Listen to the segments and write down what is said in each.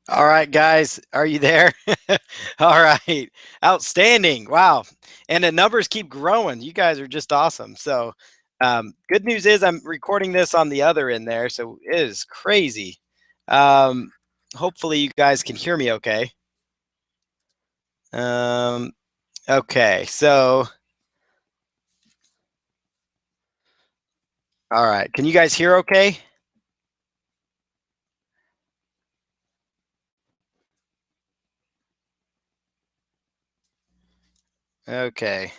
All right, guys, are you there? All right, outstanding. Wow. And the numbers keep growing. You guys are just awesome. So, good news is I'm recording this on the other end there. So it is crazy. Um, Hopefully, you guys can hear me okay. Um, okay. So, all right. Can you guys hear okay? Okay.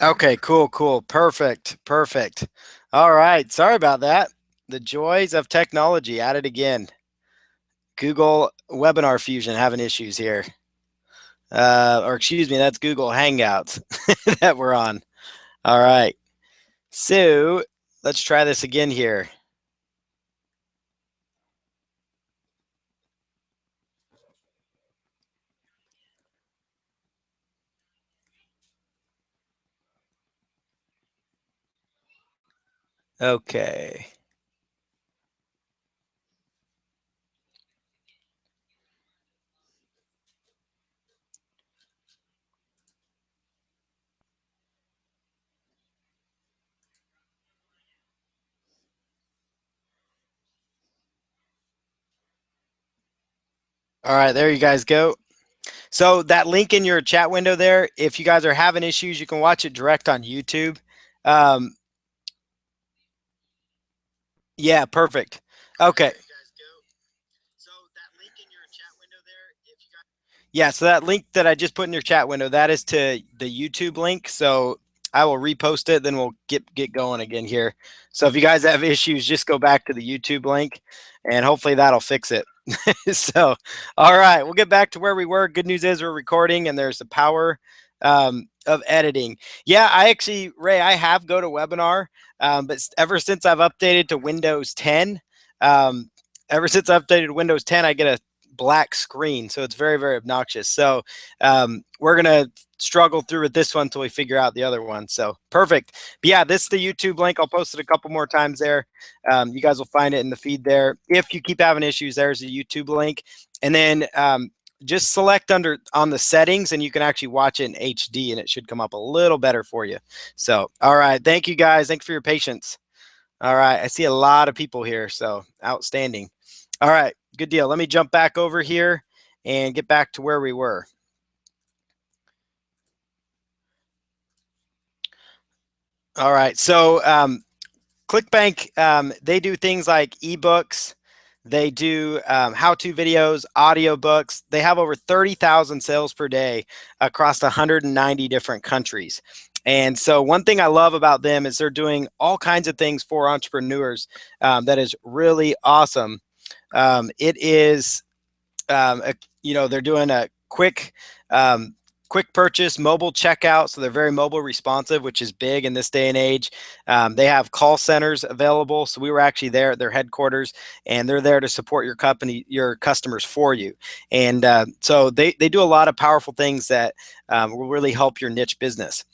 Okay, cool, cool. Perfect, perfect. All right. Sorry about that. The joys of technology at it again. Google Webinar Fusion having issues here. Or excuse me, that's Google Hangouts that we're on. All right. So let's try this again here. Okay. All right, there you guys go. So that link in your chat window there, if you guys are having issues, you can watch it direct on YouTube. Um, yeah, perfect. Okay. Yeah, so that link that I just put in your chat window, that is to the YouTube link. So I will repost it, then we'll get going again here. So if you guys have issues, just go back to the YouTube link and hopefully that'll fix it. So, all right, we'll get back to where we were. Good news is we're recording and there's the power of editing. Yeah, I actually, Ray, I have GoToWebinar, but ever since I've updated to Windows 10, um, ever since I updated to Windows 10, I get a black screen, so it's very, very obnoxious. So we're gonna struggle through with this one until we figure out the other one. So perfect. But yeah, this is the YouTube link. I'll post it a couple more times there. You guys will find it in the feed there. If you keep having issues, there's a YouTube link, and then just select under on the settings, and you can actually watch it in HD, and it should come up a little better for you. So all right, thank you guys. Thanks for your patience. All right, I see a lot of people here, so outstanding. All right, good deal. Let me jump back over here and get back to where we were. All right, so ClickBank, they do things like ebooks, they do how-to videos, audiobooks. They have over 30,000 sales per day across 190 different countries. And so one thing I love about them is they're doing all kinds of things for entrepreneurs that is really awesome. It is they're doing a quick purchase mobile checkout, so they're very mobile responsive, which is big in this day and age. They have call centers available, so we were actually there at their headquarters, and they're there to support your customers for you. And so they do a lot of powerful things that will really help your niche business.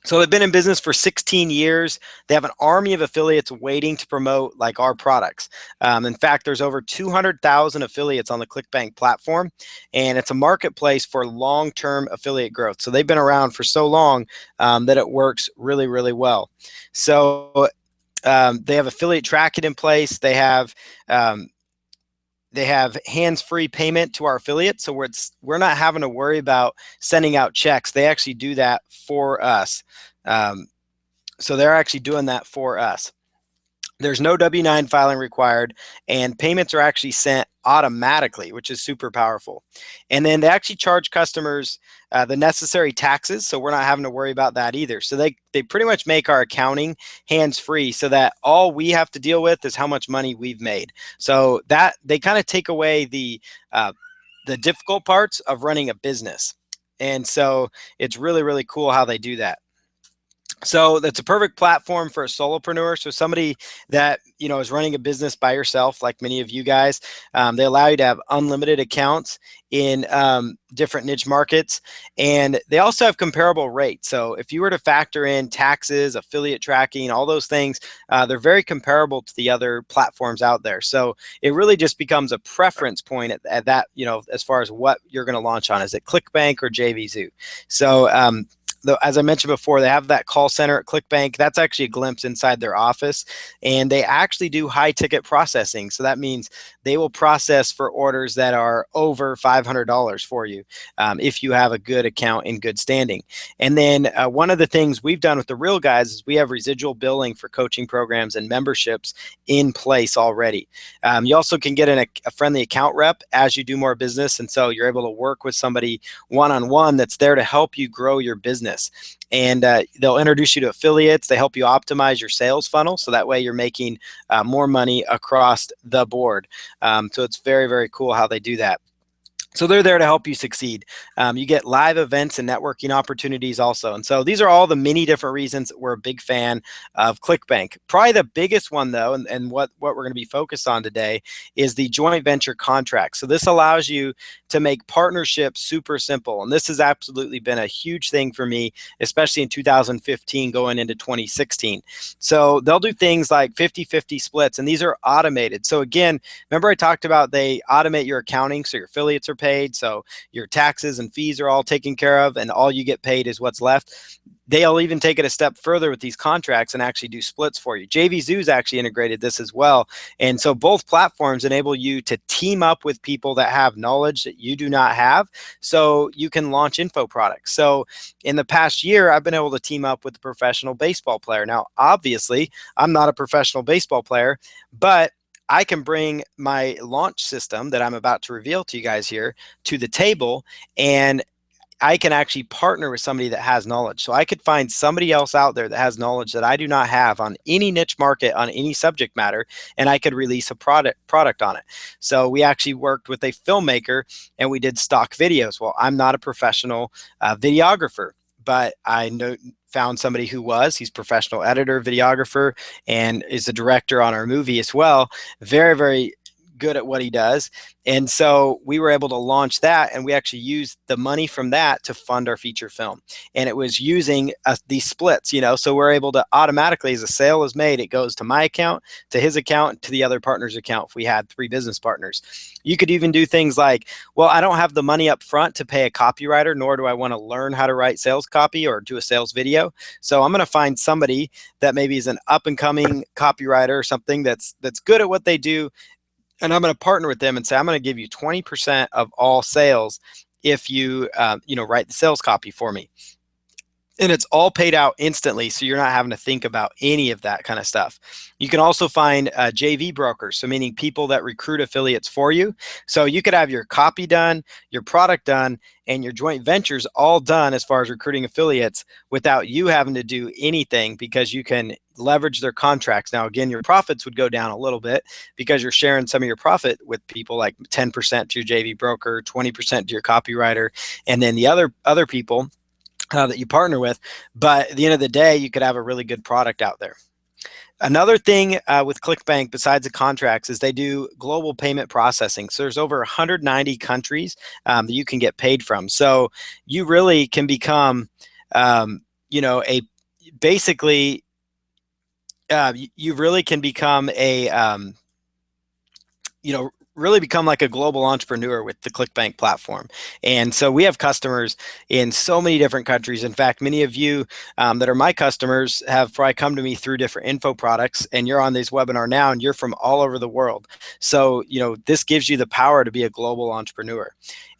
So they've been in business for 16 years. They have an army of affiliates waiting to promote like our products. In fact, there's over 200,000 affiliates on the ClickBank platform, and it's a marketplace for long-term affiliate growth. So they've been around for so long that it works really, really well. So they have affiliate tracking in place. They have hands-free payment to our affiliates, so we're not having to worry about sending out checks. They actually do that for us. Um, so they're actually doing that for us. There's no W-9 filing required, and payments are actually sent automatically, which is super powerful. And then they actually charge customers the necessary taxes, so we're not having to worry about that either. So they pretty much make our accounting hands-free, so that all we have to deal with is how much money we've made. So that they kind of take away the difficult parts of running a business. And so it's really, really cool how they do that. So that's a perfect platform for a solopreneur. So somebody that, is running a business by yourself, like many of you guys. They allow you to have unlimited accounts in different niche markets, and they also have comparable rates. So if you were to factor in taxes, affiliate tracking, all those things, they're very comparable to the other platforms out there. So it really just becomes a preference point at that, as far as what you're going to launch on. Is it ClickBank or JVZoo? So as I mentioned before, they have that call center at ClickBank. That's actually a glimpse inside their office, and they actually do high ticket processing. So that means they will process for orders that are over $500 for you if you have a good account in good standing. And then one of the things we've done with the Real Guys is we have residual billing for coaching programs and memberships in place already. You also can get a friendly account rep as you do more business, and so you're able to work with somebody one-on-one that's there to help you grow your business. And they'll introduce you to affiliates. They help you optimize your sales funnel, so that way you're making more money across the board. So it's very, very cool how they do that. So they're there to help you succeed. You get live events and networking opportunities also. And so these are all the many different reasons we're a big fan of ClickBank. Probably the biggest one, though, and what we're going to be focused on today is the joint venture contract. So this allows you to make partnerships super simple. And this has absolutely been a huge thing for me, especially in 2015 going into 2016. So they'll do things like 50-50 splits, and these are automated. So again, remember I talked about they automate your accounting, so your affiliates are paid, so your taxes and fees are all taken care of, and all you get paid is what's left. They'll even take it a step further with these contracts and actually do splits for you. JVZoo's actually integrated this as well. And so both platforms enable you to team up with people that have knowledge that you do not have, so you can launch info products. So in the past year, I've been able to team up with a professional baseball player. Now, obviously, I'm not a professional baseball player, but I can bring my launch system that I'm about to reveal to you guys here to the table, and I can actually partner with somebody that has knowledge. So I could find somebody else out there that has knowledge that I do not have on any niche market, on any subject matter, and I could release a product on it. So we actually worked with a filmmaker and we did stock videos. Well, I'm not a professional videographer, but I found somebody who was. He's professional editor, videographer, and is a director on our movie as well. Very, very good at what he does. And so we were able to launch that, and we actually used the money from that to fund our feature film. And it was using these splits, so we're able to automatically, as a sale is made, it goes to my account, to his account, to the other partner's account if we had 3 business partners. You could even do things like, well, I don't have the money up front to pay a copywriter, nor do I want to learn how to write sales copy or do a sales video. So I'm going to find somebody that maybe is an up and coming copywriter or something that's good at what they do, and I'm going to partner with them and say, I'm going to give you 20% of all sales if you, write the sales copy for me. And it's all paid out instantly, so you're not having to think about any of that kind of stuff. You can also find JV brokers, so meaning people that recruit affiliates for you. So you could have your copy done, your product done, and your joint ventures all done as far as recruiting affiliates without you having to do anything, because you can leverage their contracts. Now, again, your profits would go down a little bit because you're sharing some of your profit with people, like 10% to your JV broker, 20% to your copywriter, and then the other people that you partner with. But at the end of the day, you could have a really good product out there. Another thing with ClickBank, besides the contracts, is they do global payment processing. So there's over 190 countries that you can get paid from. So you really can become, you really can become really become like a global entrepreneur with the ClickBank platform. And so we have customers in so many different countries. In fact, many of you that are my customers have probably come to me through different info products, and you're on this webinar now and you're from all over the world. So, this gives you the power to be a global entrepreneur.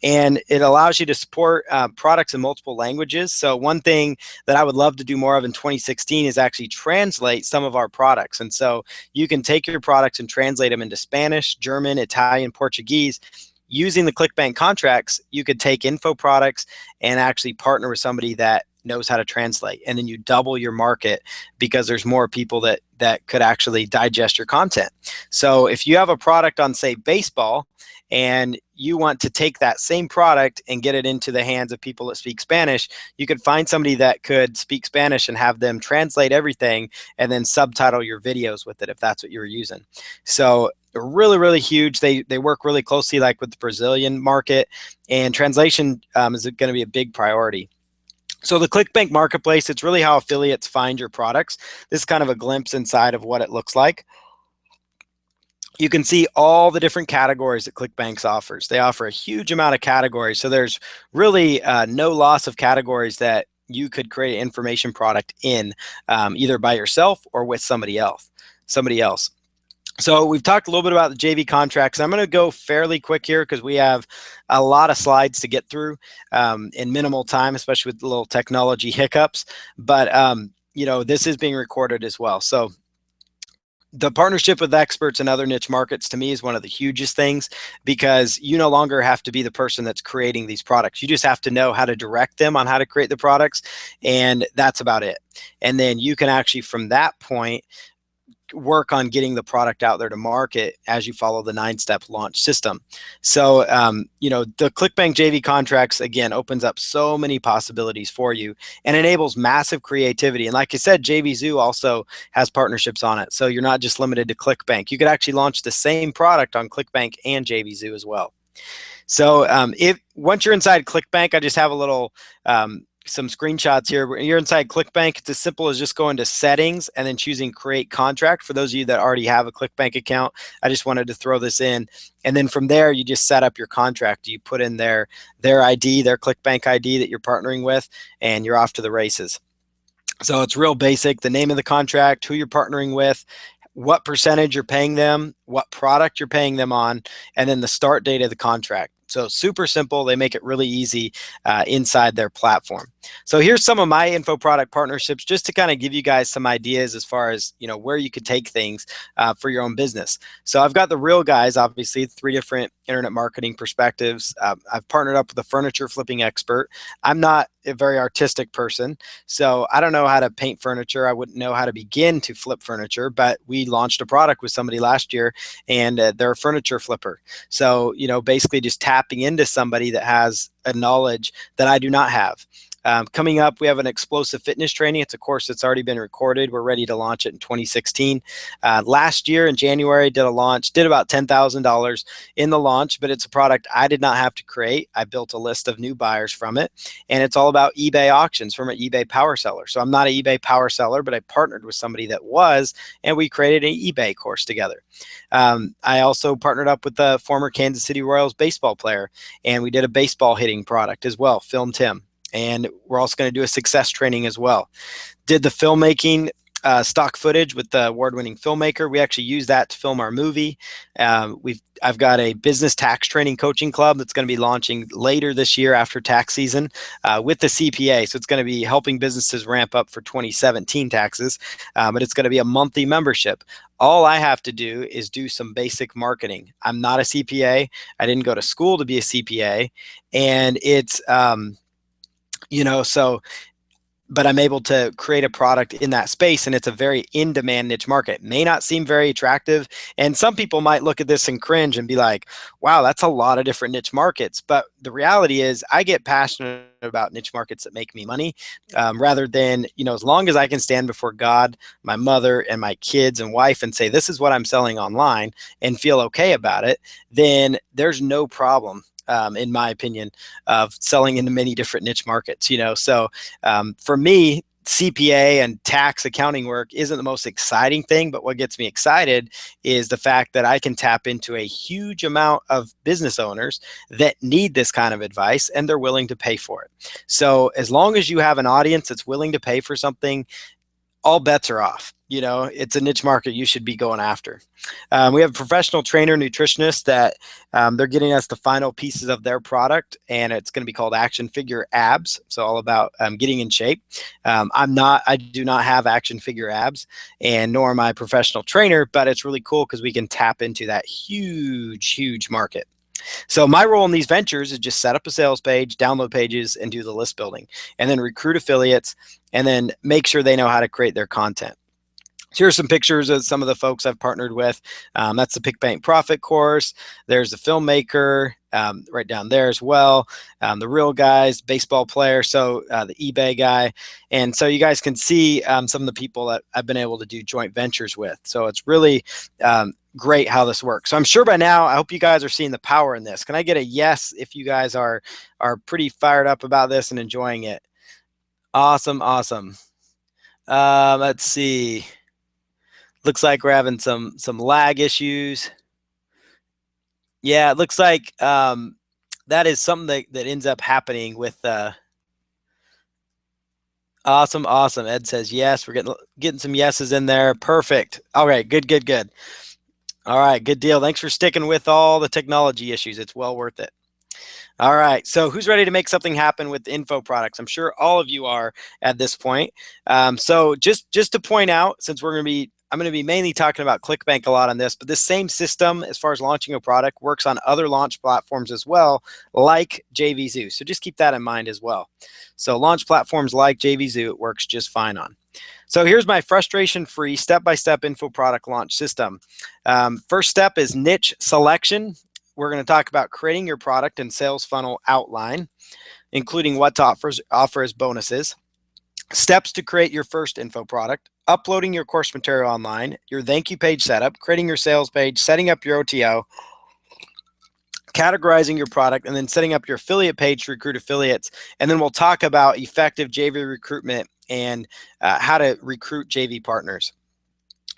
And it allows you to support products in multiple languages. So one thing that I would love to do more of in 2016 is actually translate some of our products. And so you can take your products and translate them into Spanish, German, Italian, Portuguese. Using the ClickBank contracts, you could take info products and actually partner with somebody that knows how to translate, and then you double your market because there's more people that could actually digest your content. So if you have a product on, say, baseball, and you want to take that same product and get it into the hands of people that speak Spanish, you could find somebody that could speak Spanish and have them translate everything and then subtitle your videos with it if that's what you were using. So really, really huge. They work really closely like with the Brazilian market, and translation is going to be a big priority. So the ClickBank marketplace, it's really how affiliates find your products. This is kind of a glimpse inside of what it looks like. You can see all the different categories that ClickBank offers. They offer a huge amount of categories. So there's really no loss of categories that you could create an information product in, either by yourself or with somebody else. So we've talked a little bit about the JV contracts. I'm going to go fairly quick here because we have a lot of slides to get through in minimal time, especially with the little technology hiccups. But this is being recorded as well. So the partnership with experts in other niche markets to me is one of the hugest things, because you no longer have to be the person that's creating these products. You just have to know how to direct them on how to create the products, and that's about it. And then you can actually, from that point, work on getting the product out there to market as you follow the 9-step launch system. So, the ClickBank JV contracts, again, opens up so many possibilities for you and enables massive creativity. And like I said, JV Zoo also has partnerships on it. So you're not just limited to ClickBank. You could actually launch the same product on ClickBank and JV Zoo as well. So once you're inside ClickBank, I just have a little some screenshots here. When you're inside ClickBank, it's as simple as just going to settings and then choosing create contract. For those of you that already have a ClickBank account, I just wanted to throw this in. And then from there, you just set up your contract. You put in their ID, their ClickBank ID that you're partnering with, and you're off to the races. So it's real basic: the name of the contract, who you're partnering with, what percentage you're paying them, what product you're paying them on, and then the start date of the contract. So super simple. They make it really easy inside their platform. So here's some of my info product partnerships, just to kind of give you guys some ideas as far as where you could take things for your own business. So I've got the real guys, obviously 3 different internet marketing perspectives. I've partnered up with a furniture flipping expert. I'm not a very artistic person, so I don't know how to paint furniture. I wouldn't know how to begin to flip furniture, but we launched a product with somebody last year, and they're a furniture flipper. So basically just tapping into somebody that has a knowledge that I do not have. Coming up, we have an explosive fitness training. It's a course that's already been recorded. We're ready to launch it in 2016. Last year in January, did about $10,000 in the launch, but it's a product I did not have to create. I built a list of new buyers from it, and it's all about eBay auctions from an eBay power seller. So I'm not an eBay power seller, but I partnered with somebody that was, and we created an eBay course together. I also partnered up with the former Kansas City Royals baseball player, and we did a baseball hitting product as well, filmed him. And we're also going to do a success training as well. Did the filmmaking stock footage with the award-winning filmmaker. We actually use that to film our movie. I've got a business tax training coaching club that's going to be launching later this year after tax season with the CPA. So it's going to be helping businesses ramp up for 2017 taxes, but it's going to be a monthly membership. All I have to do is do some basic marketing. I'm not a CPA. I didn't go to school to be a CPA, and it's but I'm able to create a product in that space, and it's a very in-demand niche market. It may not seem very attractive, and some people might look at this and cringe and be like, wow, that's a lot of different niche markets. But the reality is I get passionate about niche markets that make me money, rather than, as long as I can stand before God, my mother, and my kids and wife and say, this is what I'm selling online, and feel okay about it, then there's no problem. In my opinion, of selling into many different niche markets. So for me, CPA and tax accounting work isn't the most exciting thing, but what gets me excited is the fact that I can tap into a huge amount of business owners that need this kind of advice, and they're willing to pay for it. So as long as you have an audience that's willing to pay for something, all bets are off. It's a niche market you should be going after. We have a professional trainer, nutritionist that they're getting us the final pieces of their product, and it's going to be called Action Figure Abs. So all about getting in shape. I do not have action figure abs, and nor am I a professional trainer, but it's really cool because we can tap into that huge market. So my role in these ventures is just set up a sales page, download pages, and do the list building, and then recruit affiliates, and then make sure they know how to create their content. So here's some pictures of some of the folks I've partnered with. That's the ClickBank Profit course. There's the filmmaker. right down there as well. The Real Guys, baseball player, so the eBay guy. And so you guys can see some of the people that I've been able to do joint ventures with. So it's really great how this works. So I'm sure by now, I hope you guys are seeing the power in this. Can I get a yes if you guys are pretty fired up about this and enjoying it? Awesome, awesome. Let's see. Looks like we're having some lag issues. Yeah, it looks like that is something that ends up happening with awesome, awesome. Ed says yes. We're getting some yeses in there. Perfect. All right, good, good, good. All right, good deal. Thanks for sticking with all the technology issues. It's well worth it. All right, so who's ready to make something happen with info products? I'm sure all of you are at this point. So just to point out, since I'm going to be mainly talking about ClickBank a lot on this, but this same system, as far as launching a product, works on other launch platforms as well, like JVZoo. So just keep that in mind as well. So launch platforms like JVZoo, it works just fine on. So here's my frustration-free step-by-step info product launch system. First step is niche selection. We're going to talk about creating your product and sales funnel outline, including what to offer as bonuses. Steps to create your first info product, uploading your course material online, your thank you page setup, creating your sales page, setting up your OTO, categorizing your product, and then setting up your affiliate page to recruit affiliates. And then we'll talk about effective JV recruitment and how to recruit JV partners.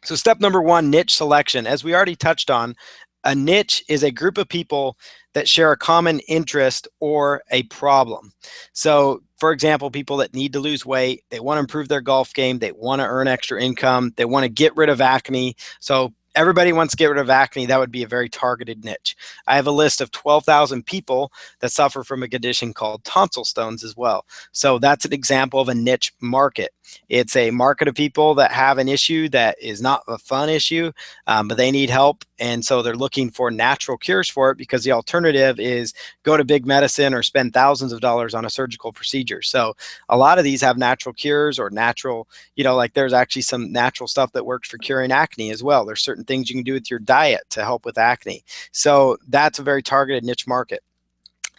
So step number one, niche selection. As we already touched on, a niche is a group of people that share a common interest or a problem. So for example, people that need to lose weight, they want to improve their golf game, they want to earn extra income, they want to get rid of acne. So everybody wants to get rid of acne. That would be a very targeted niche. I have a list of 12,000 people that suffer from a condition called tonsil stones as well. So that's an example of a niche market. It's a market of people that have an issue that is not a fun issue, but they need help. And so they're looking for natural cures for it, because the alternative is go to big medicine or spend thousands of dollars on a surgical procedure. So a lot of these have natural cures or natural, like there's actually some natural stuff that works for curing acne as well. There's certain things you can do with your diet to help with acne. So that's a very targeted niche market.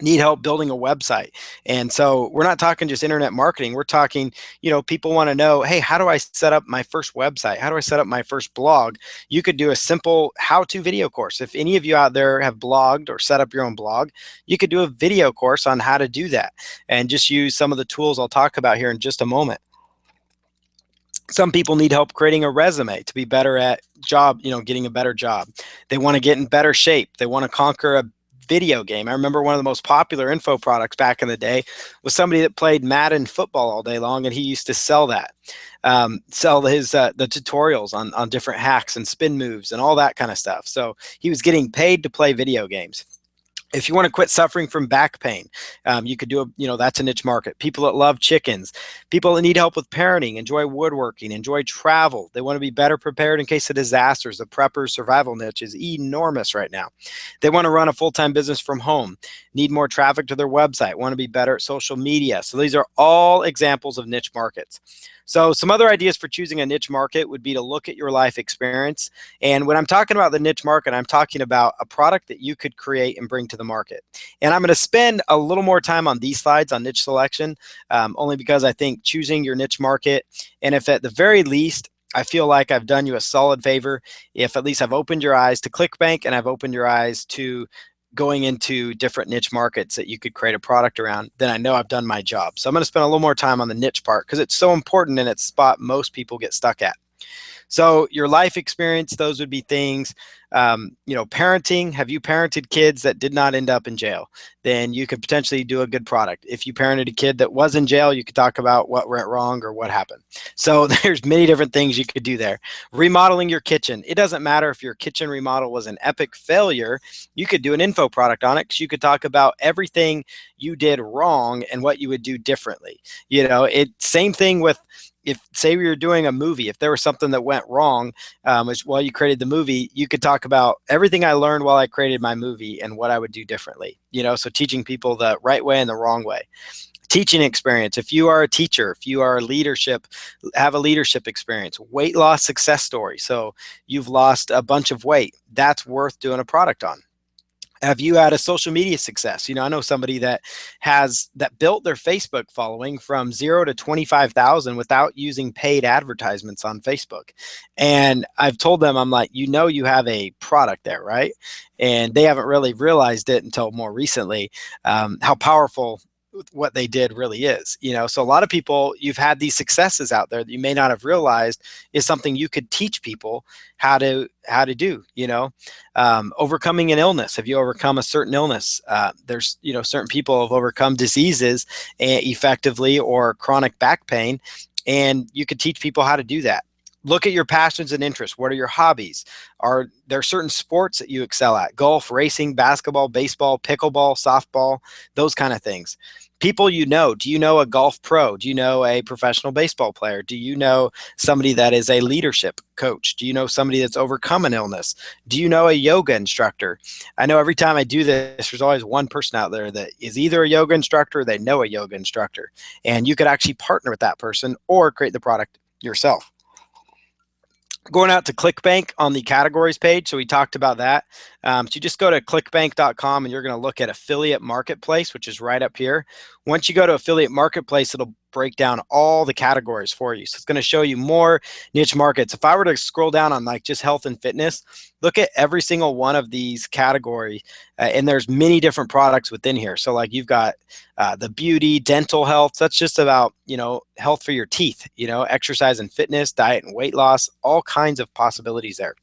Need help building a website. And so we're not talking just internet marketing. We're talking, people want to know, hey, how do I set up my first website? How do I set up my first blog? You could do a simple how-to video course. If any of you out there have blogged or set up your own blog, you could do a video course on how to do that and just use some of the tools I'll talk about here in just a moment. Some people need help creating a resume to be better at getting a better job. They want to get in better shape. They want to conquer a video game. I remember one of the most popular info products back in the day was somebody that played Madden football all day long, and he used to sell that, sell his the tutorials on different hacks and spin moves and all that kind of stuff. So he was getting paid to play video games. If you want to quit suffering from back pain, you could do that's a niche market. People that love chickens, people that need help with parenting, enjoy woodworking, enjoy travel. They want to be better prepared in case of disasters. The prepper survival niche is enormous right now. They want to run a full-time business from home, need more traffic to their website, want to be better at social media. So these are all examples of niche markets. So some other ideas for choosing a niche market would be to look at your life experience. And when I'm talking about the niche market, I'm talking about a product that you could create and bring to the market. And I'm going to spend a little more time on these slides on niche selection, only because I think choosing your niche market, and if at the very least, I feel like I've done you a solid favor, if at least I've opened your eyes to ClickBank and I've opened your eyes to going into different niche markets that you could create a product around, then I know I've done my job. So I'm going to spend a little more time on the niche part because it's so important and it's a spot most people get stuck at. So your life experience, those would be things, parenting. Have you parented kids that did not end up in jail? Then you could potentially do a good product. If you parented a kid that was in jail, you could talk about what went wrong or what happened. So there's many different things you could do there. Remodeling your kitchen. It doesn't matter if your kitchen remodel was an epic failure. You could do an info product on it because you could talk about everything you did wrong and what you would do differently. Same thing with, if say we were doing a movie, if there was something that went wrong while you created the movie, you could talk about everything I learned while I created my movie and what I would do differently. So teaching people the right way and the wrong way. Teaching experience. If you are a teacher, if you are have a leadership experience. Weight loss success story. So you've lost a bunch of weight. That's worth doing a product on. Have you had a social media success? I know somebody that built their Facebook following from 0 to 25,000 without using paid advertisements on Facebook. And I've told them, I'm like, you have a product there, right? And they haven't really realized it until more recently, how powerful what they did really is. So a lot of people, you've had these successes out there that you may not have realized is something you could teach people how to do. Overcoming an illness. Have you overcome a certain illness? There's certain people have overcome diseases effectively, or chronic back pain, and you could teach people how to do that. Look at your passions and interests. What are your hobbies? Are there certain sports that you excel at? Golf, racing, basketball, baseball, pickleball, softball, those kind of things. People do you know a golf pro? Do you know a professional baseball player? Do you know somebody that is a leadership coach? Do you know somebody that's overcome an illness? Do you know a yoga instructor? I know every time I do this, there's always one person out there that is either a yoga instructor or they know a yoga instructor. And you could actually partner with that person or create the product yourself. Going out to ClickBank on the categories page. So we talked about that. So you just go to clickbank.com and you're going to look at affiliate marketplace, which is right up here. Once you go to affiliate marketplace, it'll break down all the categories for you. So it's going to show you more niche markets. If I were to scroll down on like just health and fitness, look at every single one of these categories, and there's many different products within here. So like you've got the beauty, dental health. So that's just about, health for your teeth, exercise and fitness, diet and weight loss, all kinds of possibilities there.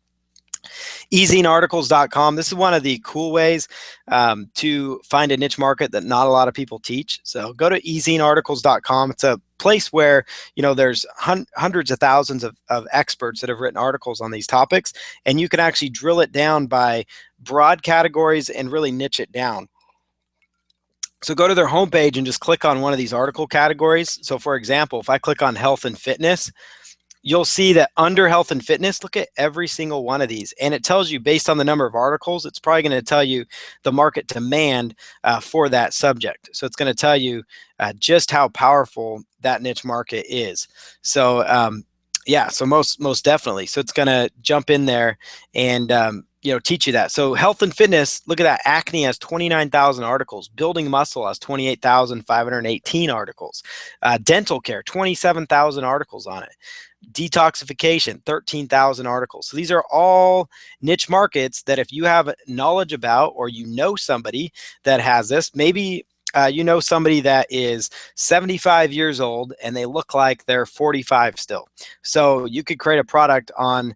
EasyInArticles.com. This is one of the cool ways to find a niche market that not a lot of people teach. So go to EasyInArticles.com. It's a place where there's hundreds of thousands of experts that have written articles on these topics, and you can actually drill it down by broad categories and really niche it down. So go to their homepage and just click on one of these article categories. So for example, if I click on health and fitness, you'll see that under health and fitness, look at every single one of these. And it tells you based on the number of articles, it's probably going to tell you the market demand for that subject. So it's going to tell you just how powerful that niche market is. So yeah, so most definitely. So it's going to jump in there and teach you that. So health and fitness, look at that. Acne has 29,000 articles. Building muscle has 28,518 articles. Dental care, 27,000 articles on it. Detoxification, 13,000 articles. So these are all niche markets that if you have knowledge about, or somebody that has this, maybe somebody that is 75 years old and they look like they're 45 still. So you could create a product on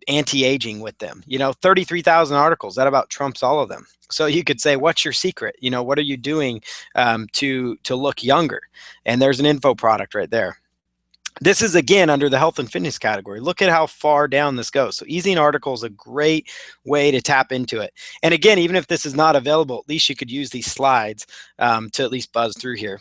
anti-aging with them. 33,000 articles, that about trumps all of them. So you could say, what's your secret? What are you doing to look younger? And there's an info product right there. This is, again, under the health and fitness category. Look at how far down this goes. So Easy in Articles is a great way to tap into it. And again, even if this is not available, at least you could use these slides to at least buzz through here.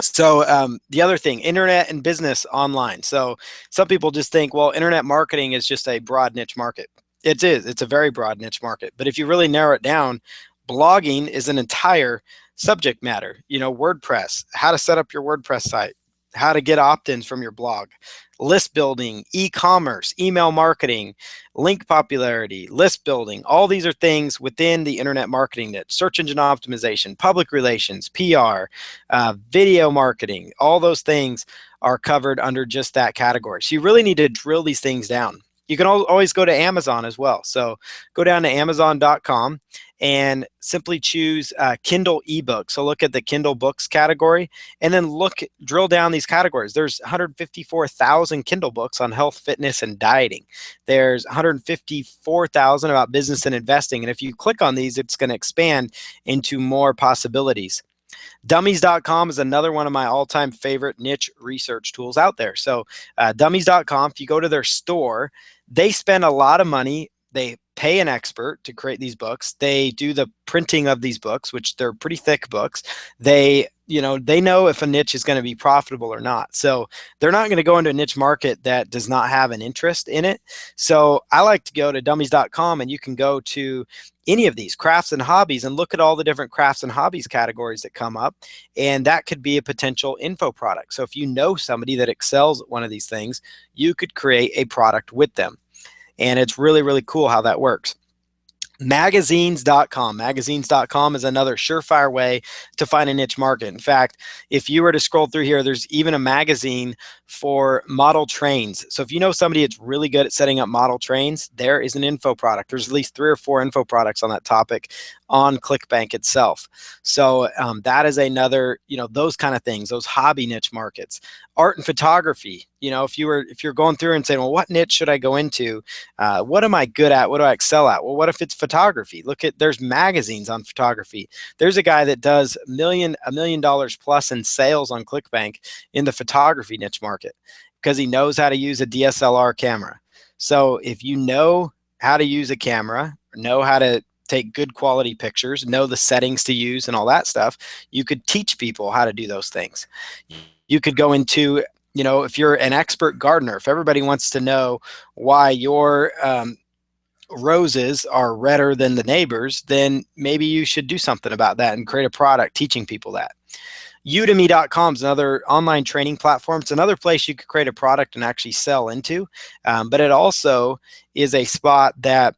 So the other thing, internet and business online. So some people just think, well, internet marketing is just a broad niche market. It is. It's a very broad niche market. But if you really narrow it down, blogging is an entire subject matter. WordPress, how to set up your WordPress site, how to get opt-ins from your blog, list building, e-commerce, email marketing, link popularity, list building. All these are things within the internet marketing niche. Search engine optimization, public relations, PR, video marketing. All those things are covered under just that category. So you really need to drill these things down. You can always go to Amazon as well. So go down to Amazon.com and simply choose Kindle ebook. So look at the Kindle books category and then drill down these categories. There's 154,000 Kindle books on health, fitness, and dieting. There's 154,000 about business and investing. And if you click on these, it's going to expand into more possibilities. Dummies.com is another one of my all-time favorite niche research tools out there. So dummies.com, if you go to their store, they spend a lot of money. They pay an expert to create these books. They do the printing of these books, which they're pretty thick books. They know if a niche is going to be profitable or not. So they're not going to go into a niche market that does not have an interest in it. So I like to go to dummies.com, and you can go to any of these crafts and hobbies and look at all the different crafts and hobbies categories that come up. And that could be a potential info product. So if you know somebody that excels at one of these things, you could create a product with them. And it's really, really cool how that works. Magazines.com. Magazines.com is another surefire way to find a niche market. In fact, if you were to scroll through here, there's even a magazine for model trains. So if you know somebody that's really good at setting up model trains, there is an info product. There's at least 3 or 4 info products on that topic on ClickBank itself. So that is another, those kind of things, those hobby niche markets. Art and photography. If you're going through and saying, well, what niche should I go into? What am I good at? What do I excel at? Well, what if it's photography? There's magazines on photography. There's a guy that does $1 million plus in sales on ClickBank in the photography niche market because he knows how to use a DSLR camera. So if you know how to use a camera, know how to take good quality pictures, know the settings to use and all that stuff, you could teach people how to do those things. You could go into, if you're an expert gardener, if everybody wants to know why your roses are redder than the neighbors, then maybe you should do something about that and create a product teaching people that. Udemy.com is another online training platform. It's another place you could create a product and actually sell into, but it also is a spot that,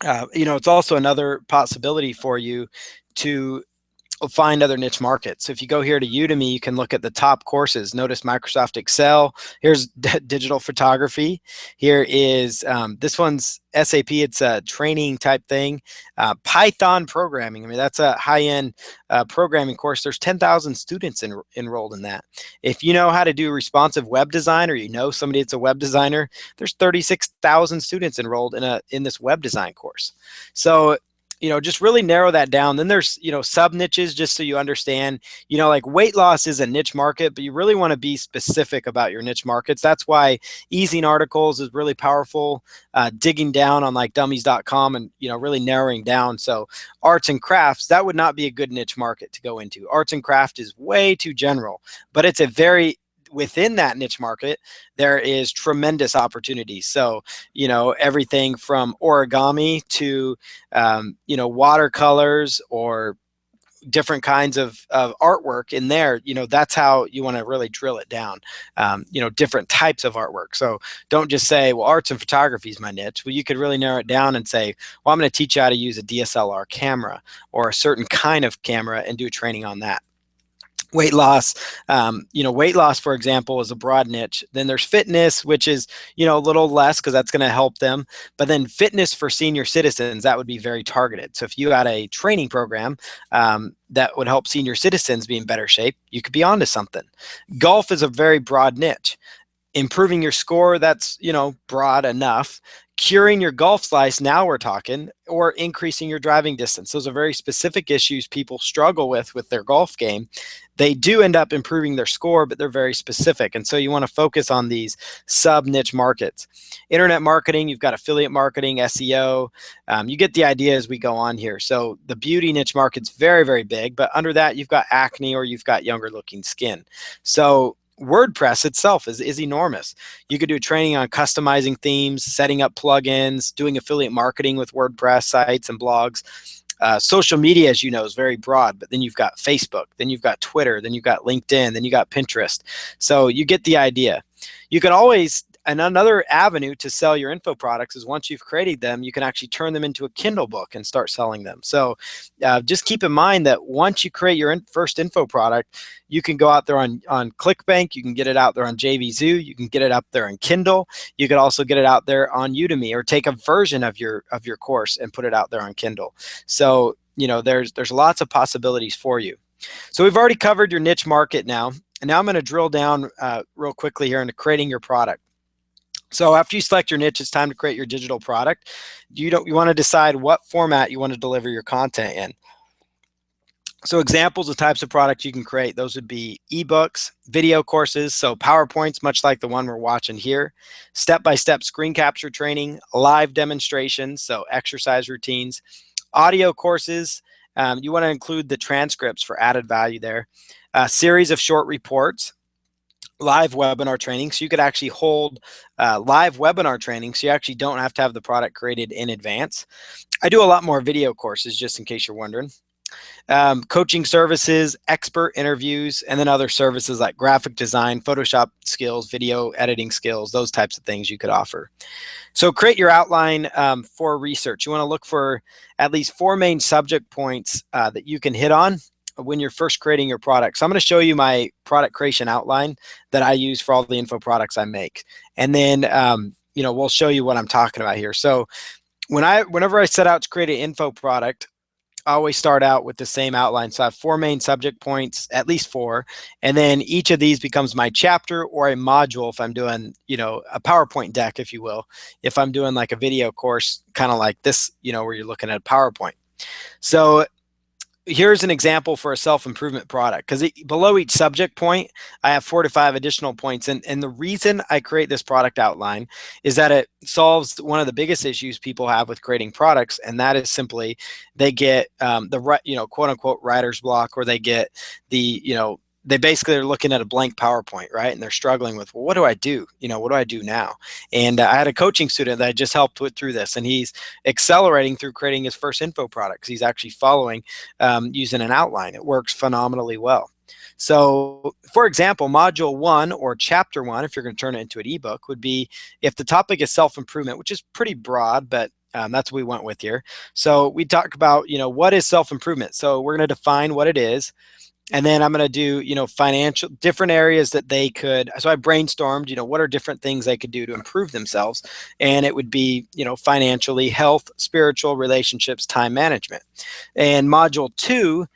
it's also another possibility for you to find other niche markets. So if you go here to Udemy, you can look at the top courses. Notice Microsoft Excel. Here's digital photography. Here is, this one's SAP. It's a training type thing. Python programming. I mean, that's a high-end programming course. There's 10,000 students enrolled in that. If you know how to do responsive web design, or you know somebody that's a web designer, there's 36,000 students enrolled in this web design course. So just really narrow that down. Then there's, sub niches, just so you understand, like weight loss is a niche market, but you really want to be specific about your niche markets. That's why easing articles is really powerful, digging down on like dummies.com and, really narrowing down. So arts and crafts, that would not be a good niche market to go into. Arts and craft is way too general, but it's within that niche market, there is tremendous opportunity. So, everything from origami to, watercolors or different kinds of artwork in there, that's how you want to really drill it down, different types of artwork. So don't just say, well, arts and photography is my niche. Well, you could really narrow it down and say, well, I'm going to teach you how to use a DSLR camera or a certain kind of camera and do training on that. Weight loss, weight loss, for example, is a broad niche. Then there's fitness, which is, a little less because that's going to help them. But then fitness for senior citizens, that would be very targeted. So if you had a training program that would help senior citizens be in better shape, you could be onto something. Golf is a very broad niche. Improving your score, that's, broad enough. Curing your golf slice, now we're talking, or increasing your driving distance. Those are very specific issues people struggle with their golf game. They do end up improving their score, but they're very specific. And so you want to focus on these sub-niche markets. Internet marketing, you've got affiliate marketing, SEO. You get the idea as we go on here. So the beauty niche market's very, very big, but under that, you've got acne or you've got younger looking skin. So WordPress itself is enormous. You could do training on customizing themes, setting up plugins, doing affiliate marketing with WordPress sites and blogs. Social media, as you know, is very broad, but then you've got Facebook, then you've got Twitter, then you've got LinkedIn, then you got Pinterest. So you get the idea. You can always, and another avenue to sell your info products is once you've created them, you can actually turn them into a Kindle book and start selling them. So just keep in mind that once you create your first info product, you can go out there on ClickBank, you can get it out there on JVZoo, you can get it up there on Kindle, you could also get it out there on Udemy, or take a version of your course and put it out there on Kindle. So there's lots of possibilities for you. So we've already covered your niche market now, and now I'm going to drill down real quickly here into creating your product. So after you select your niche, it's time to create your digital product. You want to decide what format you want to deliver your content in. So examples of types of products you can create, those would be ebooks, video courses, so PowerPoints, much like the one we're watching here, step-by-step screen capture training, live demonstrations, so exercise routines, audio courses. You want to include the transcripts for added value there, a series of short reports, live webinar training. So you could actually hold live webinar training, so you actually don't have to have the product created in advance. I do a lot more video courses, just in case you're wondering. coaching services, expert interviews, and then other services like graphic design, Photoshop skills, video editing skills, those types of things you could offer. So create your outline for research. You want to look for at least 4 main subject points that you can hit on when you're first creating your product. So I'm going to show you my product creation outline that I use for all the info products I make. And then, we'll show you what I'm talking about here. So whenever I set out to create an info product, I always start out with the same outline. So I have 4 main subject points, at least 4, and then each of these becomes my chapter or a module if I'm doing, a PowerPoint deck, if you will. If I'm doing like a video course, kind of like this, where you're looking at a PowerPoint. So here's an example for a self-improvement product, because below each subject point, I have 4 to 5 additional points. And the reason I create this product outline is that it solves one of the biggest issues people have with creating products. And that is simply they get quote unquote writer's block, or they get they basically are looking at a blank PowerPoint, right? And they're struggling with, well, what do I do? What do I do now? And I had a coaching student that I just helped through this, and he's accelerating through creating his first info product. He's actually following using an outline. It works phenomenally well. So for example, module 1 or chapter 1, if you're going to turn it into an ebook, would be if the topic is self-improvement, which is pretty broad, but that's what we went with here. So we talk about, what is self-improvement? So we're going to define what it is. And then I'm going to do, financial, different areas that they could. So I brainstormed, what are different things they could do to improve themselves. And it would be, financially, health, spiritual, relationships, time management. And module 2,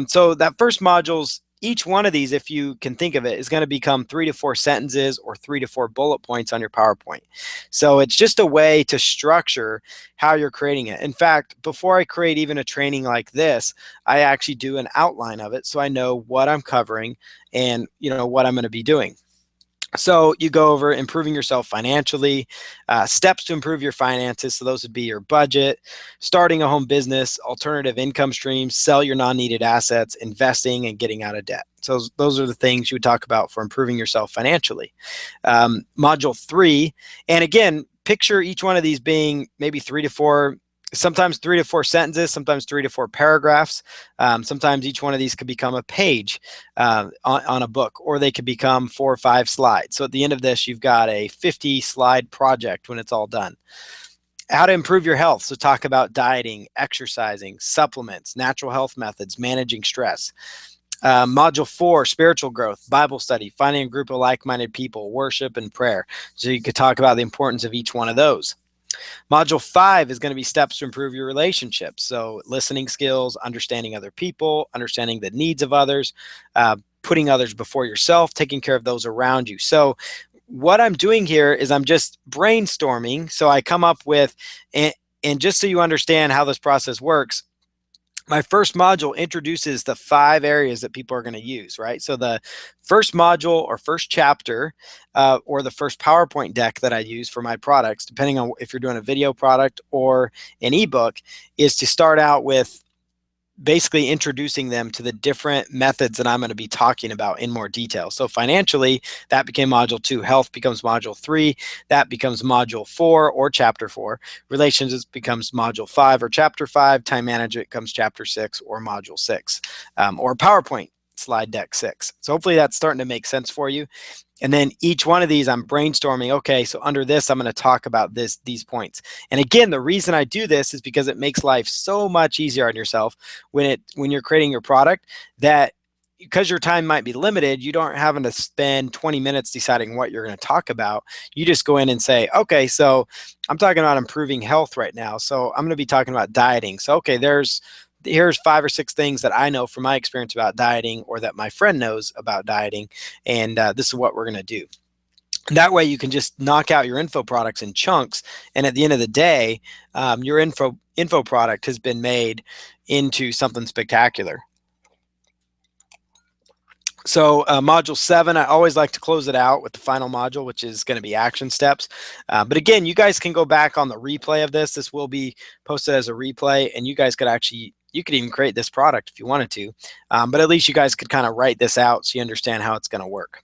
so that first module's, each one of these, if you can think of it, is going to become 3 to 4 sentences or 3 to 4 bullet points on your PowerPoint. So it's just a way to structure how you're creating it. In fact, before I create even a training like this, I actually do an outline of it so I know what I'm covering and what I'm going to be doing. So you go over improving yourself financially, steps to improve your finances. So those would be your budget, starting a home business, alternative income streams, sell your non-needed assets, investing, and getting out of debt. So those are the things you would talk about for improving yourself financially. Module 3, and again, picture each one of these being maybe 3 to 4, sometimes 3 to 4 sentences, sometimes 3 to 4 paragraphs. Sometimes each one of these could become a page on a book, or they could become 4 or 5 slides. So at the end of this, you've got a 50 slide project when it's all done. How to improve your health. So talk about dieting, exercising, supplements, natural health methods, managing stress. Module 4, spiritual growth, Bible study, finding a group of like-minded people, worship, and prayer. So you could talk about the importance of each one of those. Module 5 is going to be steps to improve your relationships. So listening skills, understanding other people, understanding the needs of others, putting others before yourself, taking care of those around you. So what I'm doing here is I'm just brainstorming. So I come up with, and just so you understand how this process works, my first module introduces the 5 areas that people are going to use, right? So the first module or first chapter or the first PowerPoint deck that I use for my products, depending on if you're doing a video product or an ebook, is to start out with basically introducing them to the different methods that I'm going to be talking about in more detail. So financially, that became module 2. Health becomes module 3. That becomes module 4 or chapter 4. Relationships becomes module 5 or chapter 5. Time management becomes chapter 6 or module 6, or PowerPoint slide deck 6. So hopefully that's starting to make sense for you. And then each one of these, I'm brainstorming, okay, so under this, I'm going to talk about these points. And again, the reason I do this is because it makes life so much easier on yourself when you're creating your product, that because your time might be limited, you don't having to spend 20 minutes deciding what you're going to talk about. You just go in and say, okay, so I'm talking about improving health right now. So I'm going to be talking about dieting. So, okay, here's 5 or 6 things that I know from my experience about dieting, or that my friend knows about dieting, and this is what we're going to do. That way you can just knock out your info products in chunks, and at the end of the day, your info product has been made into something spectacular. So module 7, I always like to close it out with the final module, which is going to be action steps. But again, you guys can go back on the replay of this. This will be posted as a replay, and you guys could actually, you could even create this product if you wanted to. But at least you guys could kind of write this out so you understand how it's going to work.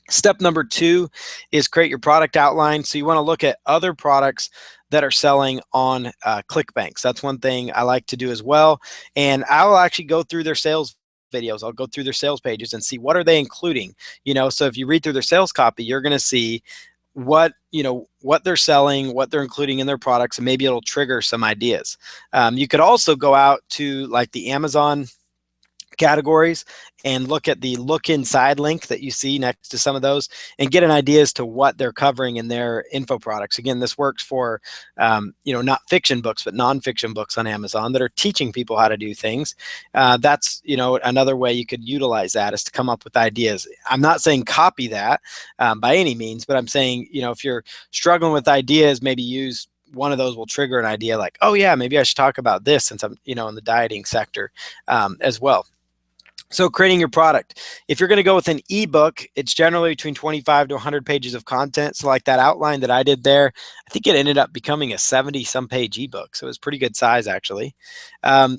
Step number 2 is create your product outline. So you want to look at other products that are selling on ClickBank. So that's one thing I like to do as well. And I will actually go through their sales videos. I'll go through their sales pages and see what are they including. So if you read through their sales copy, you're going to see what they're selling, what they're including in their products, and maybe it'll trigger some ideas. You could also go out to like the Amazon categories and look at the look inside link that you see next to some of those and get an idea as to what they're covering in their info products. Again, this works for not fiction books but nonfiction books on Amazon that are teaching people how to do things. That's another way you could utilize that is to come up with ideas. I'm not saying copy that by any means, but I'm saying if you're struggling with ideas, maybe use one of those will trigger an idea like, oh yeah, maybe I should talk about this since I'm in the dieting sector as well. So creating your product. If you're going to go with an ebook, it's generally between 25 to 100 pages of content. So like that outline that I did there, I think it ended up becoming a 70-some page ebook. So it was pretty good size, actually.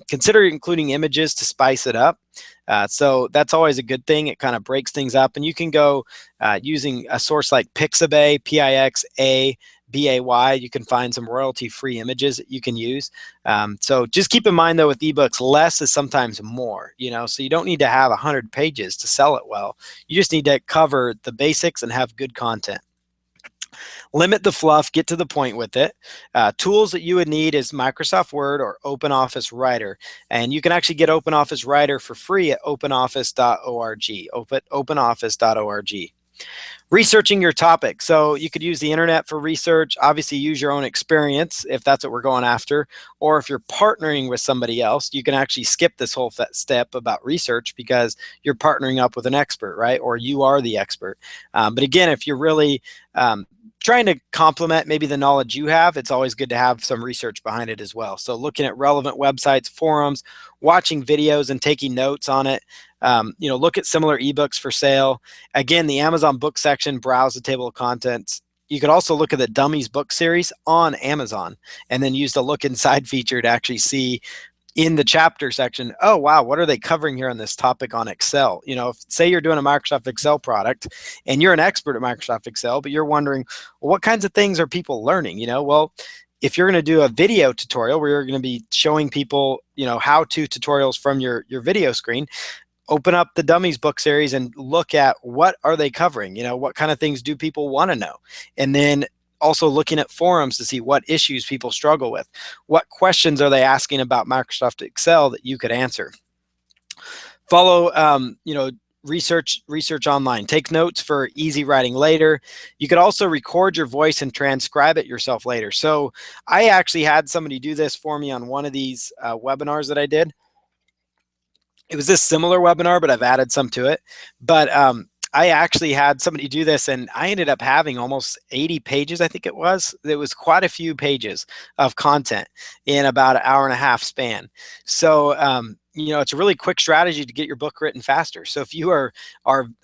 Consider including images to spice it up. So that's always a good thing. It kind of breaks things up. And you can go using a source like Pixabay, Pixabay. You can find some royalty-free images that you can use. So just keep in mind, though, with ebooks, less is sometimes more, so you don't need to have 100 pages to sell it well. You just need to cover the basics and have good content. Limit the fluff, get to the point with it. Tools that you would need is Microsoft Word or OpenOffice Writer. And you can actually get OpenOffice Writer for free at openoffice.org, openoffice.org. Researching your topic. So you could use the internet for research, obviously use your own experience if that's what we're going after, or if you're partnering with somebody else, you can actually skip this whole step about research because you're partnering up with an expert, right? Or you are the expert. But again, if you're really trying to complement maybe the knowledge you have, it's always good to have some research behind it as well. So looking at relevant websites, forums, watching videos and taking notes on it. Look at similar ebooks for sale. Again, the Amazon book section, browse the table of contents. You could also look at the Dummies book series on Amazon and then use the look inside feature to actually see in the chapter section, oh, wow, what are they covering here on this topic on Excel? Say you're doing a Microsoft Excel product and you're an expert at Microsoft Excel, but you're wondering, well, what kinds of things are people learning? Well, if you're going to do a video tutorial where you're going to be showing people, how-to tutorials from your video screen, open up the Dummies book series and look at what are they covering? What kind of things do people want to know? And then also looking at forums to see what issues people struggle with. What questions are they asking about Microsoft Excel that you could answer? Follow, research online. Take notes for easy writing later. You could also record your voice and transcribe it yourself later. So I actually had somebody do this for me on one of these webinars that I did. It was this similar webinar, but I've added some to it. But I actually had somebody do this and I ended up having almost 80 pages, I think it was. There was quite a few pages of content in about an hour and a half span. So, it's a really quick strategy to get your book written faster. So if you are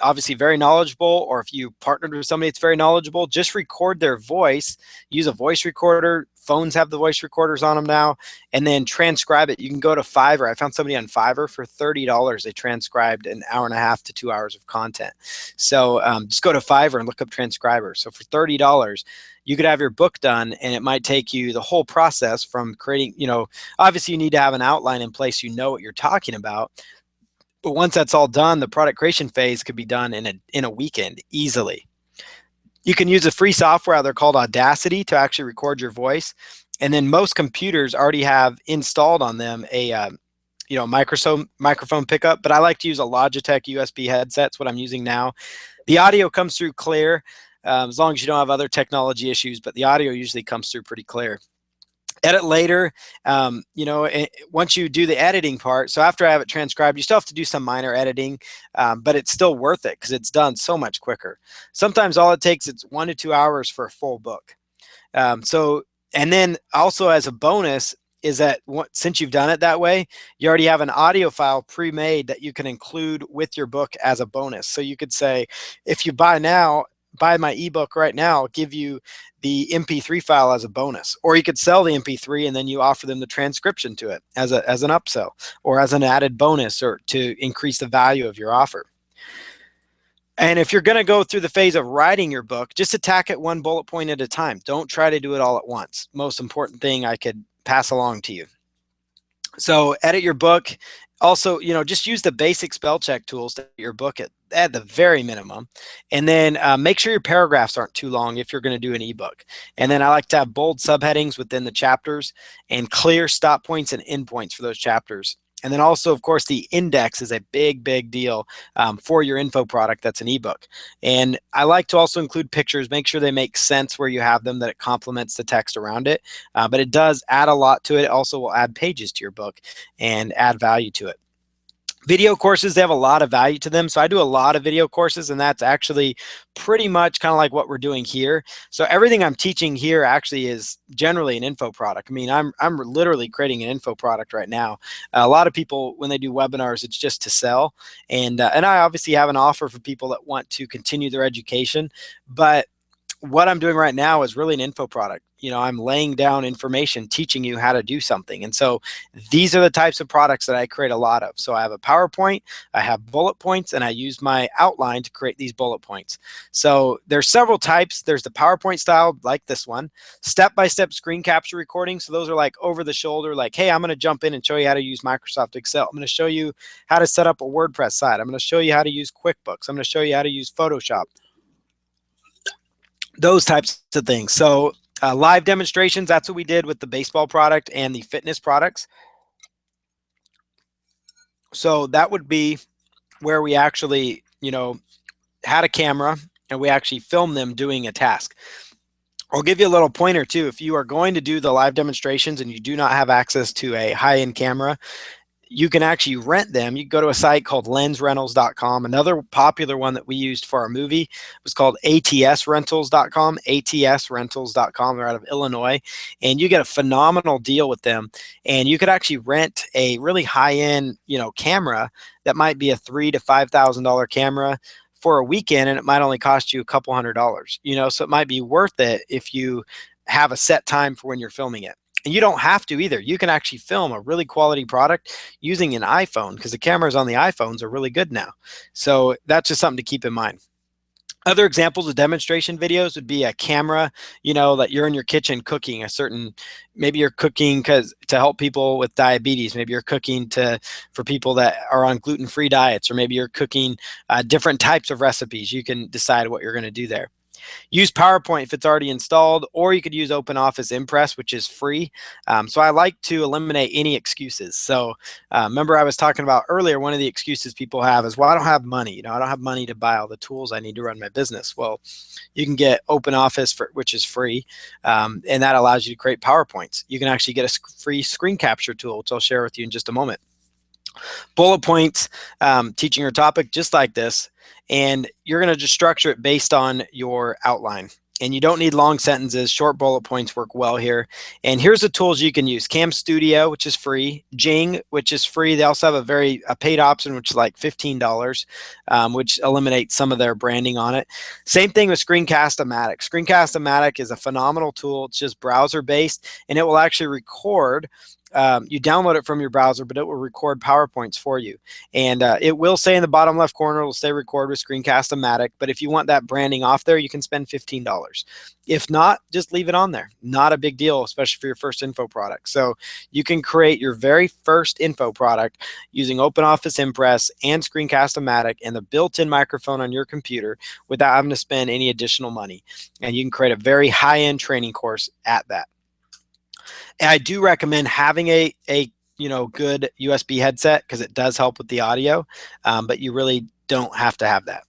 obviously very knowledgeable, or if you partnered with somebody that's very knowledgeable, just record their voice, use a voice recorder. Phones have the voice recorders on them now, and then transcribe it. You can go to Fiverr. I found somebody on Fiverr for $30. They transcribed an hour and a half to 2 hours of content. So just go to Fiverr and look up transcribers. So for $30, you could have your book done, and it might take you the whole process from creating, obviously you need to have an outline in place, what you're talking about. But once that's all done, the product creation phase could be done in a weekend easily. You can use a free software, they're called Audacity, to actually record your voice. And then most computers already have installed on them a microphone pickup, but I like to use a Logitech USB headset. That's what I'm using now. The audio comes through clear, as long as you don't have other technology issues, but the audio usually comes through pretty clear. Edit later, once you do the editing part. So after I have it transcribed, you still have to do some minor editing, but it's still worth it because it's done so much quicker. Sometimes all it takes is 1 to 2 hours for a full book. And then also as a bonus is that since you've done it that way, you already have an audio file pre-made that you can include with your book as a bonus. So you could say, if you buy my ebook right now, I'll give you the MP3 file as a bonus. Or you could sell the MP3 and then you offer them the transcription to it as an upsell or as an added bonus or to increase the value of your offer. And if you're going to go through the phase of writing your book, just attack it one bullet point at a time. Don't try to do it all at once. Most important thing I could pass along to you. So edit your book. Also, just use the basic spell check tools to edit your book at the very minimum. And then make sure your paragraphs aren't too long if you're going to do an ebook. And then I like to have bold subheadings within the chapters and clear stop points and end points for those chapters. And then also, of course, the index is a big, big deal for your info product that's an ebook. And I like to also include pictures, make sure they make sense where you have them, that it complements the text around it. But it does add a lot to it. It also will add pages to your book and add value to it. Video courses, they have a lot of value to them. So I do a lot of video courses, and that's actually pretty much kind of like what we're doing here. So everything I'm teaching here actually is generally an info product. I mean, I'm literally creating an info product right now. A lot of people, when they do webinars, it's just to sell. And I obviously have an offer for people that want to continue their education, but what I'm doing right now is really an info product. I'm laying down information, teaching you how to do something. And so these are the types of products that I create a lot of. So I have a PowerPoint, I have bullet points, and I use my outline to create these bullet points. So there's several types. There's the PowerPoint style, like this one, step-by-step screen capture recording. So those are like over the shoulder, like, hey, I'm going to jump in and show you how to use Microsoft Excel. I'm going to show you how to set up a WordPress site. I'm going to show you how to use QuickBooks. I'm going to show you how to use Photoshop. Those types of things. So live demonstrations, that's what we did with the baseball product and the fitness products. So that would be where we actually, had a camera and we actually filmed them doing a task. I'll give you a little pointer too. If you are going to do the live demonstrations and you do not have access to a high-end camera, you can actually rent them. You can go to a site called lensrentals.com. Another popular one that we used for our movie was called atsrentals.com, atsrentals.com. They're out of Illinois, and you get a phenomenal deal with them. And you could actually rent a really high-end, camera that might be a $3,000 to $5,000 camera for a weekend, and it might only cost you a couple $100, so it might be worth it if you have a set time for when you're filming it. And you don't have to either. You can actually film a really quality product using an iPhone, because the cameras on the iPhones are really good now. So that's just something to keep in mind. Other examples of demonstration videos would be a camera, that you're in your kitchen cooking maybe you're cooking to help people with diabetes. Maybe you're cooking for people that are on gluten-free diets, or maybe you're cooking different types of recipes. You can decide what you're going to do there. Use PowerPoint if it's already installed, or you could use OpenOffice Impress, which is free. So I like to eliminate any excuses. So remember I was talking about earlier, one of the excuses people have is, well, I don't have money. I don't have money to buy all the tools I need to run my business. Well, you can get OpenOffice, which is free, and that allows you to create PowerPoints. You can actually get a free screen capture tool, which I'll share with you in just a moment. Bullet points, teaching your topic just like this, and you're going to just structure it based on your outline. And you don't need long sentences. Short bullet points work well here. And here's the tools you can use. Cam Studio, which is free. Jing, which is free. They also have a paid option, which is like $15, which eliminates some of their branding on it. Same thing with Screencast-O-Matic. Screencast-O-Matic is a phenomenal tool. It's just browser-based, and it will actually record. You download it from your browser, but it will record PowerPoints for you. And it will say in the bottom left corner, it will say record with Screencast-O-Matic. But if you want that branding off there, you can spend $15. If not, just leave it on there. Not a big deal, especially for your first info product. So you can create your very first info product using OpenOffice Impress and Screencast-O-Matic and the built-in microphone on your computer without having to spend any additional money. And you can create a very high-end training course at that. And I do recommend having a good USB headset, because it does help with the audio, but you really don't have to have that.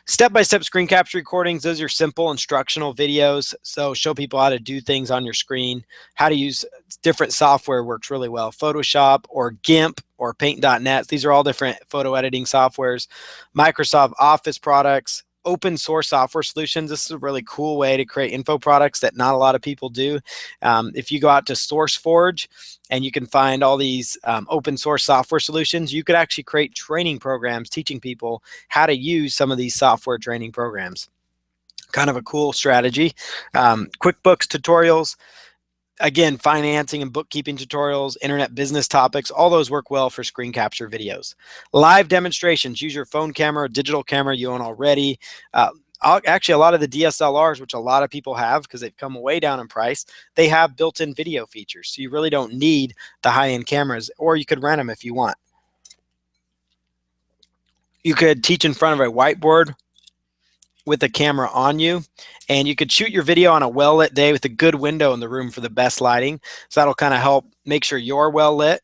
Step-by-step screen capture recordings, those are simple instructional videos. So show people how to do things on your screen, how to use different software works really well. Photoshop or GIMP or Paint.net. These are all different photo editing softwares. Microsoft Office products, open source software solutions. This is a really cool way to create info products that not a lot of people do. If you go out to SourceForge and you can find all these open source software solutions, you could actually create training programs teaching people how to use some of these software training programs. Kind of a cool strategy. QuickBooks tutorials. Again, financing and bookkeeping tutorials, internet business topics, all those work well for screen capture videos. Live demonstrations, use your phone camera, digital camera you own already. Actually, a lot of the DSLRs, which a lot of people have because they've come way down in price, they have built-in video features. So you really don't need the high-end cameras, or you could rent them if you want. You could teach in front of a whiteboard with a camera on you, and you could shoot your video on a well-lit day with a good window in the room for the best lighting. So that'll kind of help make sure you're well lit.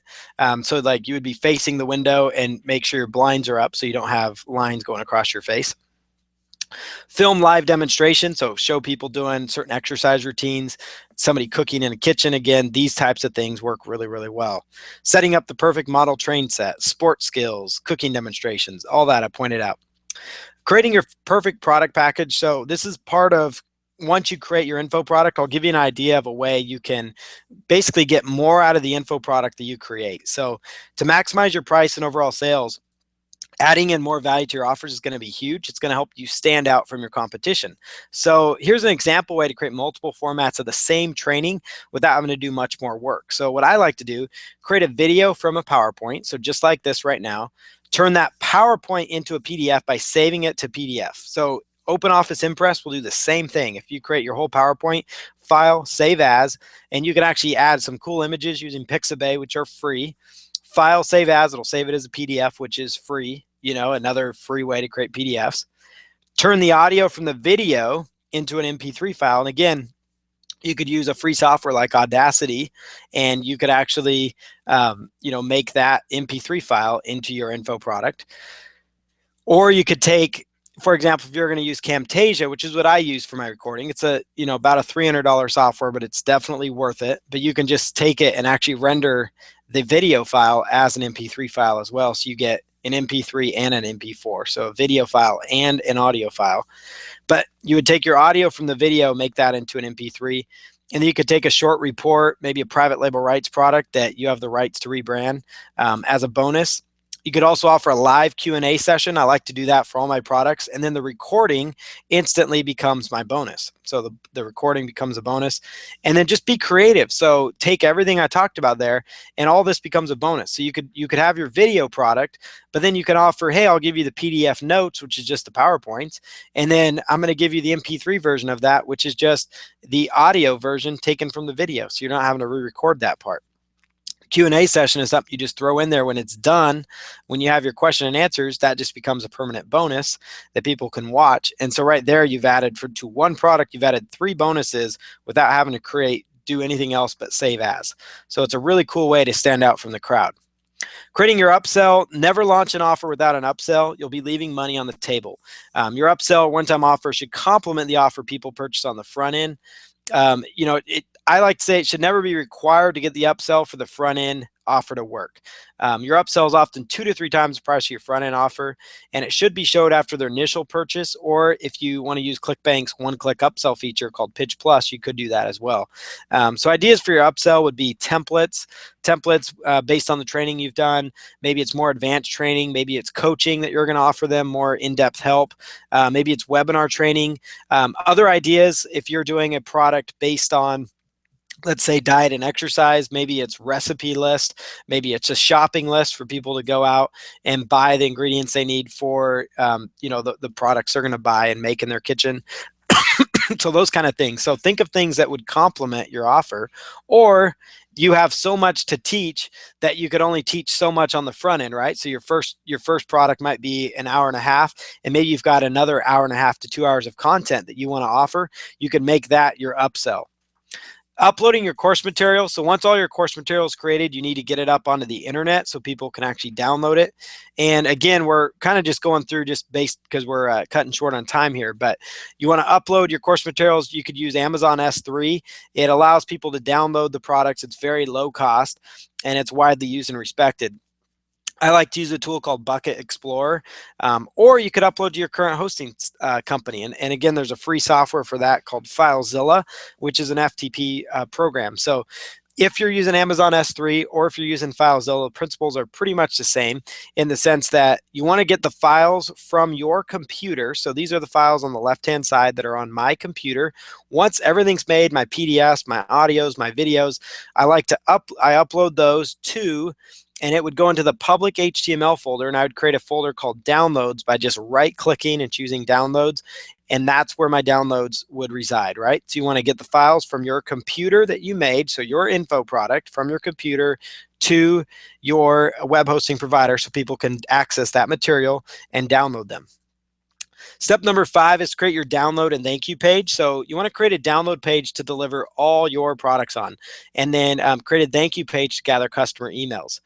So like you would be facing the window and make sure your blinds are up so you don't have lines going across your face. Film live demonstration, so show people doing certain exercise routines, somebody cooking in a kitchen. Again, these types of things work really, really well. Setting up the perfect model train set, sports skills, cooking demonstrations, all that I pointed out. Creating your perfect product package. So this is part of, once you create your info product, I'll give you an idea of a way you can basically get more out of the info product that you create. So to maximize your price and overall sales, adding in more value to your offers is going to be huge. It's going to help you stand out from your competition. So here's an example way to create multiple formats of the same training without having to do much more work. So what I like to do, create a video from a PowerPoint. So just like this right now, turn that PowerPoint into a PDF by saving it to PDF. So OpenOffice Impress will do the same thing. If you create your whole PowerPoint file, save as, and you can actually add some cool images using Pixabay, which are free. File, save as, it'll save it as a PDF, which is free, you know, another free way to create PDFs. Turn the audio from the video into an MP3 file. And again, you could use a free software like Audacity, and you could actually, make that MP3 file into your info product. Or you could take, for example, if you're going to use Camtasia, which is what I use for my recording, it's about a $300 software, but it's definitely worth it. But you can just take it and actually render the video file as an MP3 file as well. So you get an MP3 and an MP4, so a video file and an audio file. But you would take your audio from the video, make that into an MP3, and then you could take a short report, maybe a private label rights product that you have the rights to rebrand as a bonus. You could also offer a live Q&A session. I like to do that for all my products. And then the recording instantly becomes my bonus. So the recording becomes a bonus. And then just be creative. So take everything I talked about there, and all this becomes a bonus. So you could have your video product, but then you can offer, hey, I'll give you the PDF notes, which is just the PowerPoint. And then I'm going to give you the MP3 version of that, which is just the audio version taken from the video. So you're not having to re-record that part. Q&A session is something you just throw in there when it's done. When you have your question and answers, that just becomes a permanent bonus that people can watch. And so right there, you've added to one product, you've added 3 bonuses without having to do anything else but save as. So it's a really cool way to stand out from the crowd. Creating your upsell, never launch an offer without an upsell. You'll be leaving money on the table. Your upsell one-time offer should complement the offer people purchase on the front end. I like to say it should never be required to get the upsell for the front end offer to work. Your upsell is often 2 to 3 times the price of your front end offer, and it should be showed after their initial purchase. Or if you want to use ClickBank's one-click upsell feature called Pitch Plus, you could do that as well. So ideas for your upsell would be templates based on the training you've done. Maybe it's more advanced training. Maybe it's coaching that you're going to offer them, more in-depth help. Maybe it's webinar training. Other ideas, if you're doing a product based on, let's say, diet and exercise, maybe it's recipe list, maybe it's a shopping list for people to go out and buy the ingredients they need for, the products they're going to buy and make in their kitchen. So those kind of things. So think of things that would complement your offer, or you have so much to teach that you could only teach so much on the front end, right? So your first product might be an hour and a half, and maybe you've got another hour and a half to 2 hours of content that you want to offer. You can make that your upsell. Uploading your course material. So once all your course material is created, you need to get it up onto the internet so people can actually download it. And again, we're kind of just going through just based because we're cutting short on time here, but you want to upload your course materials. You could use Amazon S3. It allows people to download the products. It's very low cost, and it's widely used and respected. I like to use a tool called Bucket Explorer, or you could upload to your current hosting company. And again, there's a free software for that called FileZilla, which is an FTP program. So If you're using Amazon S3 or if you're using FileZilla, the principles are pretty much the same in the sense that you want to get the files from your computer. So these are the files on the left-hand side that are on my computer. Once everything's made, my PDFs, my audios, my videos, I upload those to, and it would go into the public HTML folder, and I would create a folder called downloads by just right-clicking and choosing downloads. And that's where my downloads would reside, right? So you want to get the files from your computer that you made, so your info product from your computer to your web hosting provider so people can access that material and download them. Step number 5 is create your download and thank you page. So you want to create a download page to deliver all your products on, and then create a thank you page to gather customer emails.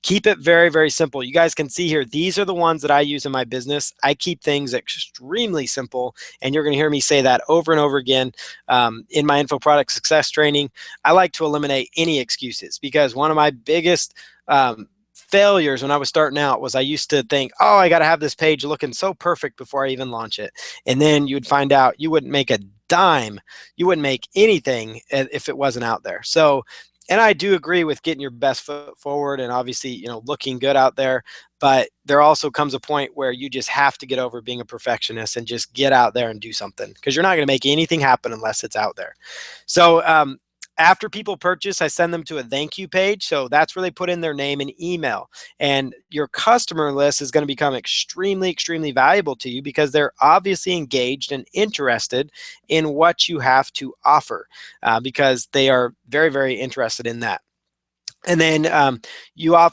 Keep it very, very simple. You guys can see here, these are the ones that I use in my business. I keep things extremely simple, and you're going to hear me say that over and over again in my info product success training. I like to eliminate any excuses, because one of my biggest failures when I was starting out was I used to think, oh, I got to have this page looking so perfect before I even launch it. And then you would find out you wouldn't make a dime. You wouldn't make anything if it wasn't out there. So, and I do agree with getting your best foot forward and obviously, you know, looking good out there. But there also comes a point where you just have to get over being a perfectionist and just get out there and do something, because you're not going to make anything happen unless it's out there. So, after people purchase, I send them to a thank you page. So that's where they put in their name and email. And your customer list is going to become extremely, extremely valuable to you, because they're obviously engaged and interested in what you have to offer, because they are very, very interested in that. And then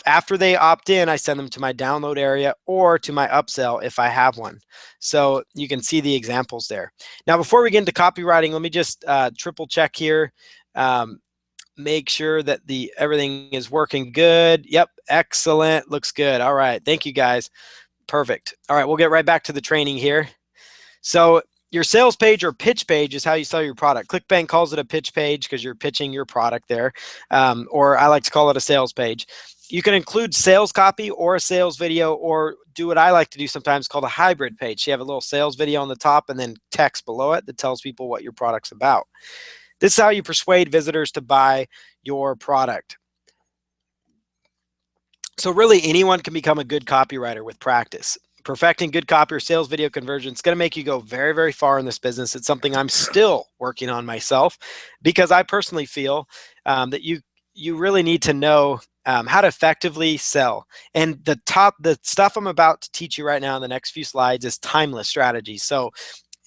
after they opt in, I send them to my download area or to my upsell if I have one. So you can see the examples there. Now, before we get into copywriting, let me just triple check here. Make sure that everything is working good. Yep, excellent, looks good. All right, thank you guys. Perfect. All right, we'll get right back to the training here. So your sales page or pitch page is how you sell your product. ClickBank calls it a pitch page because you're pitching your product there, or I like to call it a sales page. You can include sales copy or a sales video, or do what I like to do sometimes called a hybrid page. So you have a little sales video on the top and then text below it that tells people what your product's about. This is how you persuade visitors to buy your product. So really, anyone can become a good copywriter with practice. Perfecting good copy or sales video conversion is going to make you go very, very far in this business. It's something I'm still working on myself, because I personally feel that you really need to know how to effectively sell. And the stuff I'm about to teach you right now in the next few slides is timeless strategies. So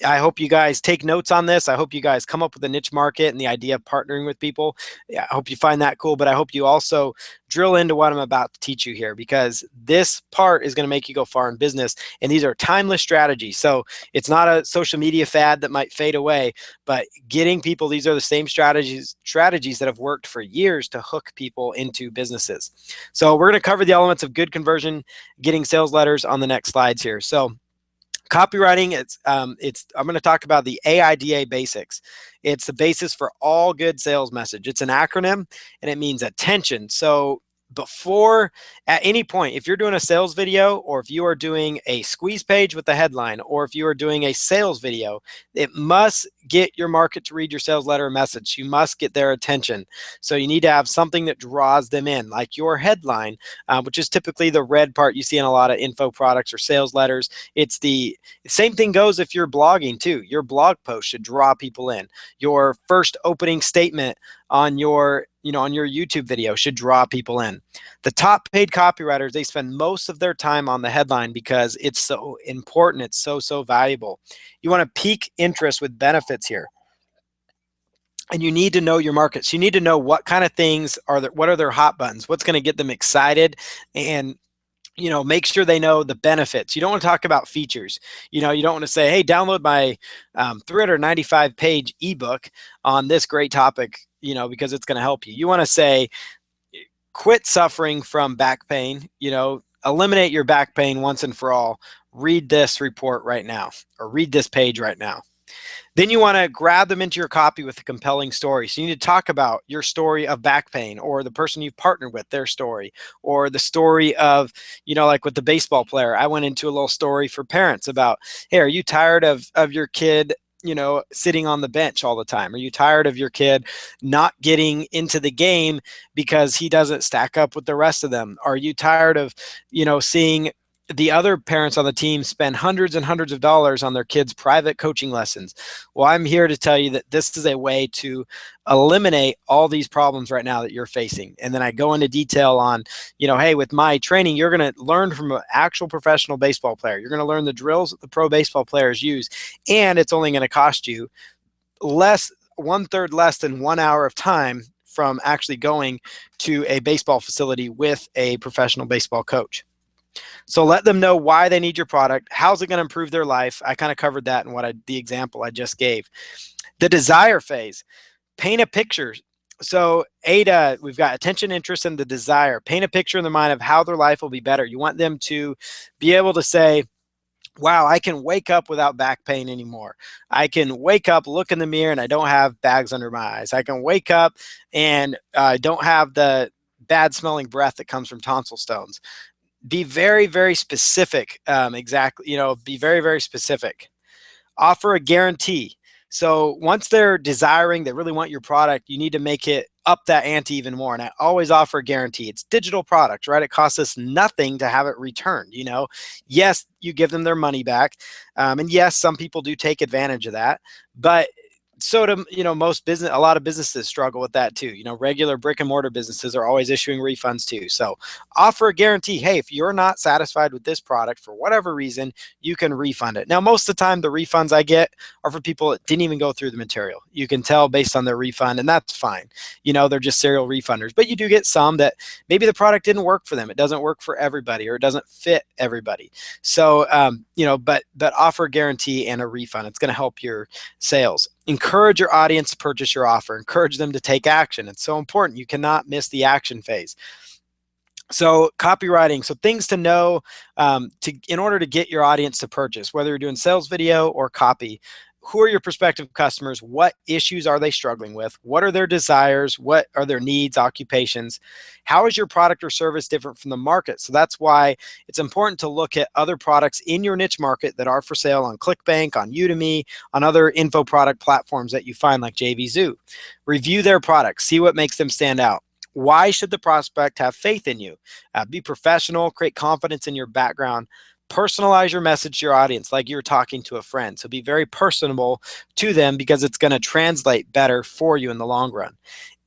I hope you guys take notes on this. I hope you guys come up with a niche market and the idea of partnering with people. Yeah, I hope you find that cool, but I hope you also drill into what I'm about to teach you here, because this part is going to make you go far in business. And these are timeless strategies. So it's not a social media fad that might fade away, but getting people, these are the same strategies that have worked for years to hook people into businesses. So we're going to cover the elements of good conversion, getting sales letters on the next slides here. So copywriting, I'm going to talk about the AIDA basics. It's the basis for all good sales message. It's an acronym, and it means attention. So before, at any point, if you're doing a sales video, or if you are doing a squeeze page with the headline, or if you are doing a sales video, it must get your market to read your sales letter or message. You must get their attention. So you need to have something that draws them in, like your headline, which is typically the red part you see in a lot of info products or sales letters. It's the same thing goes if you're blogging too. Your blog post should draw people in. Your first opening statement on your YouTube video should draw people in. The top paid copywriters, they spend most of their time on the headline because it's so important. It's so valuable. You want to pique interest with benefits here. And you need to know your markets. You need to know what kind of things what are their hot buttons, what's going to get them excited, and make sure they know the benefits. You don't want to talk about features. You don't want to say, hey, download my 395 page ebook on this great topic, because it's going to help you. You want to say, quit suffering from back pain, eliminate your back pain once and for all. Read this report right now, or read this page right now. Then you want to grab them into your copy with a compelling story. So you need to talk about your story of back pain, or the person you've partnered with, their story, or the story of, like with the baseball player. I went into a little story for parents about, hey, are you tired of your kid, sitting on the bench all the time? Are you tired of your kid not getting into the game because he doesn't stack up with the rest of them? Are you tired of, seeing the other parents on the team spend hundreds and hundreds of dollars on their kids' private coaching lessons? Well, I'm here to tell you that this is a way to eliminate all these problems right now that you're facing. And then I go into detail on, hey, with my training, you're going to learn from an actual professional baseball player. You're going to learn the drills that the pro baseball players use, and it's only going to cost you one-third less than 1 hour of time from actually going to a baseball facility with a professional baseball coach. So let them know why they need your product. How's it going to improve their life? I kind of covered that in the example I just gave. The desire phase, paint a picture. So Ada, we've got attention, interest, and the desire. Paint a picture in the mind of how their life will be better. You want them to be able to say, wow, I can wake up without back pain anymore. I can wake up, look in the mirror, and I don't have bags under my eyes. I can wake up and I don't have the bad smelling breath that comes from tonsil stones. Be very, very specific. Exactly. Be very, very specific. Offer a guarantee. So once they're desiring, they really want your product, you need to make it up that ante even more. And I always offer a guarantee. It's digital product, right? It costs us nothing to have it returned. Yes, you give them their money back. And yes, some people do take advantage of that, but so do, a lot of businesses struggle with that too. Regular brick and mortar businesses are always issuing refunds too. So offer a guarantee. Hey, if you're not satisfied with this product for whatever reason, you can refund it. Now, most of the time, the refunds I get are for people that didn't even go through the material. You can tell based on their refund, and that's fine. They're just serial refunders. But you do get some that maybe the product didn't work for them. It doesn't work for everybody, or it doesn't fit everybody. So, but offer a guarantee and a refund. It's going to help your sales. Encourage your audience to purchase your offer. Encourage them to take action. It's so important. You cannot miss the action phase. So copywriting, so things to know in order to get your audience to purchase, whether you're doing sales video or copy. Who are your prospective customers? What issues are they struggling with? What are their desires? What are their needs, occupations? How is your product or service different from the market? So that's why it's important to look at other products in your niche market that are for sale on ClickBank, on Udemy, on other info product platforms that you find like JVZoo. Review their products, see what makes them stand out. Why should the prospect have faith in you? Be professional, create confidence in your background. Personalize your message to your audience like you're talking to a friend. So be very personable to them because it's going to translate better for you in the long run.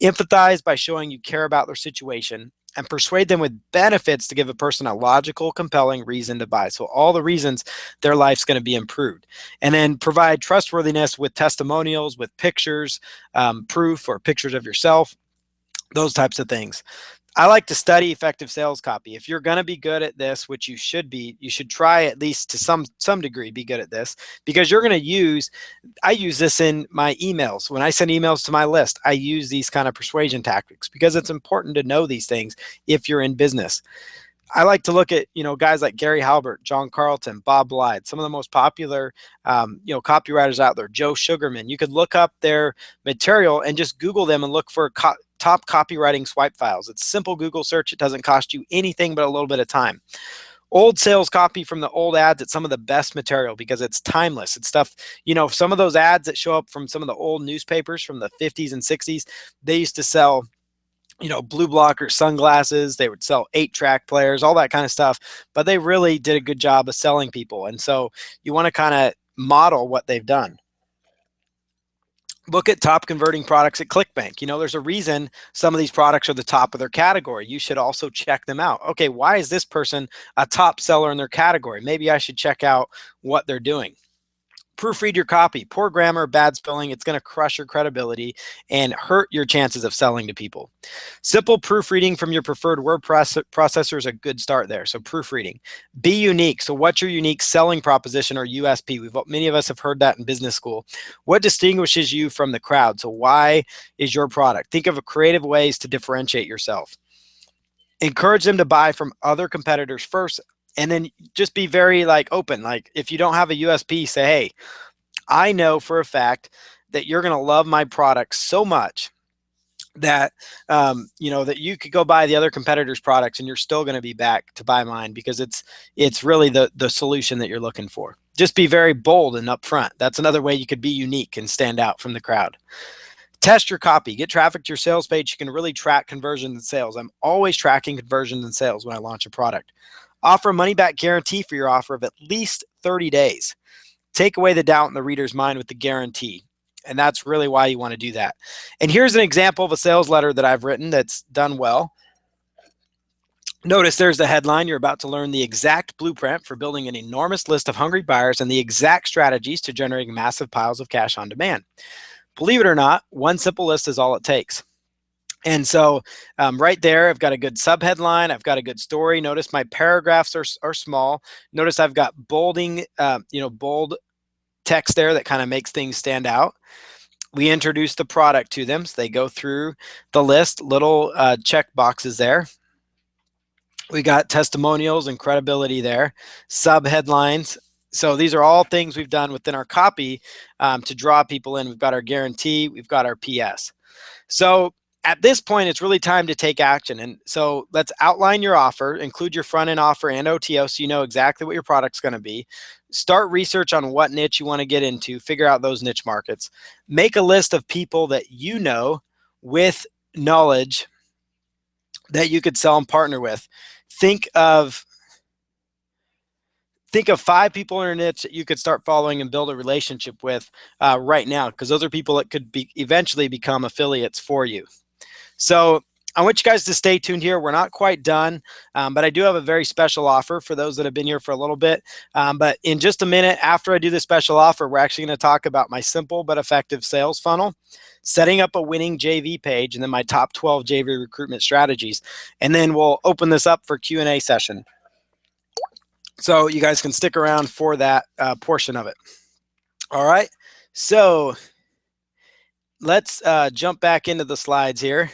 Empathize by showing you care about their situation, and persuade them with benefits to give a person a logical, compelling reason to buy. So all the reasons their life's going to be improved. And then provide trustworthiness with testimonials, with pictures, proof or pictures of yourself, those types of things. I like to study effective sales copy. If you're going to be good at this, which you should be, you should try at least to some degree be good at this, because you're going to I use this in my emails. When I send emails to my list, I use these kind of persuasion tactics because it's important to know these things if you're in business. I like to look at, guys like Gary Halbert, John Carlton, Bob Blythe, some of the most popular, copywriters out there, Joe Sugarman. You could look up their material and just Google them and look for top copywriting swipe files. It's simple Google search. It doesn't cost you anything but a little bit of time. Old sales copy from the old ads, it's some of the best material because it's timeless. It's stuff, some of those ads that show up from some of the old newspapers from the 50s and 60s, they used to sell blue blocker sunglasses. They would sell 8-track players, all that kind of stuff. But they really did a good job of selling people. And so you want to kind of model what they've done. Look at top converting products at ClickBank. There's a reason some of these products are the top of their category. You should also check them out. Okay, why is this person a top seller in their category? Maybe I should check out what they're doing. Proofread your copy. Poor grammar, bad spelling, it's going to crush your credibility and hurt your chances of selling to people. Simple proofreading from your preferred word processor is a good start there. So proofreading. Be unique. So what's your unique selling proposition or USP? Many of us have heard that in business school. What distinguishes you from the crowd? So why is your product? Think of creative ways to differentiate yourself. Encourage them to buy from other competitors first. And then just be very open. If you don't have a USP, say, hey, I know for a fact that you're going to love my product so much that that you could go buy the other competitors' products and you're still going to be back to buy mine, because it's really the solution that you're looking for. Just be very bold and upfront. That's another way you could be unique and stand out from the crowd. Test your copy. Get traffic to your sales page. You can really track conversions and sales. I'm always tracking conversions and sales when I launch a product. Offer a money-back guarantee for your offer of at least 30 days. Take away the doubt in the reader's mind with the guarantee. And that's really why you want to do that. And here's an example of a sales letter that I've written that's done well. Notice there's the headline. You're about to learn the exact blueprint for building an enormous list of hungry buyers and the exact strategies to generating massive piles of cash on demand. Believe it or not, one simple list is all it takes. And so right there, I've got a good subheadline. I've got a good story. Notice my paragraphs are small. Notice I've got bolding, bold text there that kind of makes things stand out. We introduce the product to them. So they go through the list, little check boxes there. We got testimonials and credibility there, subheadlines. So these are all things we've done within our copy to draw people in. We've got our guarantee. We've got our PS. So at this point, it's really time to take action. And so let's outline your offer, include your front end offer and OTO so you know exactly what your product's going to be. Start research on what niche you want to get into, figure out those niche markets. Make a list of people that you know with knowledge that you could sell and partner with. Think of 5 people in a niche that you could start following and build a relationship with right now, because those are people that could eventually become affiliates for you. So I want you guys to stay tuned here. We're not quite done, but I do have a very special offer for those that have been here for a little bit. But in just a minute after I do the special offer, we're actually going to talk about my simple but effective sales funnel, setting up a winning JV page, and then my top 12 JV recruitment strategies. And then we'll open this up for Q&A session. So you guys can stick around for that portion of it. All right. So let's jump back into the slides here.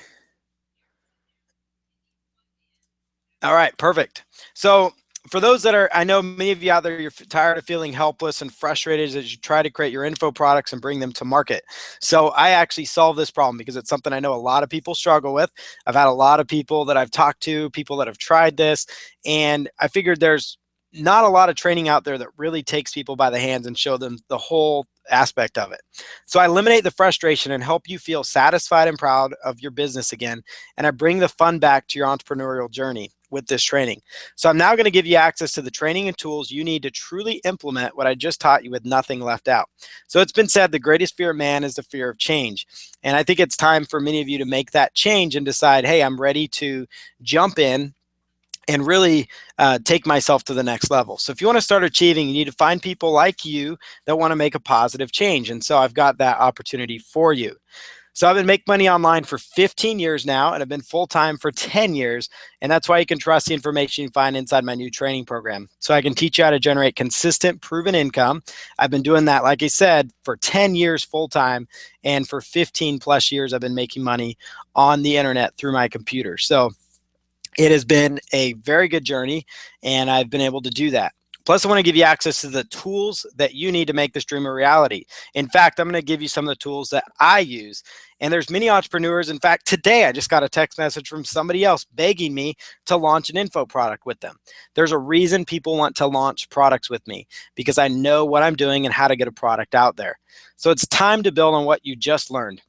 All right, perfect. So for those that are, I know many of you out there, you're tired of feeling helpless and frustrated as you try to create your info products and bring them to market. So I actually solve this problem because it's something I know a lot of people struggle with. I've had a lot of people that I've talked to, people that have tried this, and I figured there's not a lot of training out there that really takes people by the hands and show them the whole aspect of it. So I eliminate the frustration and help you feel satisfied and proud of your business again. And I bring the fun back to your entrepreneurial journey with this training. So I'm now going to give you access to the training and tools you need to truly implement what I just taught you with nothing left out. So it's been said the greatest fear of man is the fear of change. And I think it's time for many of you to make that change and decide, hey, I'm ready to jump in and really take myself to the next level. So if you want to start achieving, you need to find people like you that want to make a positive change. And so I've got that opportunity for you. So I've been making money online for 15 years now, and I've been full-time for 10 years. And that's why you can trust the information you find inside my new training program. So I can teach you how to generate consistent, proven income. I've been doing that, like I said, for 10 years full-time. And for 15 plus years, I've been making money on the internet through my computer. So it has been a very good journey, and I've been able to do that. Plus, I want to give you access to the tools that you need to make this dream a reality. In fact, I'm going to give you some of the tools that I use. And there's many entrepreneurs. In fact, today I just got a text message from somebody else begging me to launch an info product with them. There's a reason people want to launch products with me, because I know what I'm doing and how to get a product out there. So it's time to build on what you just learned.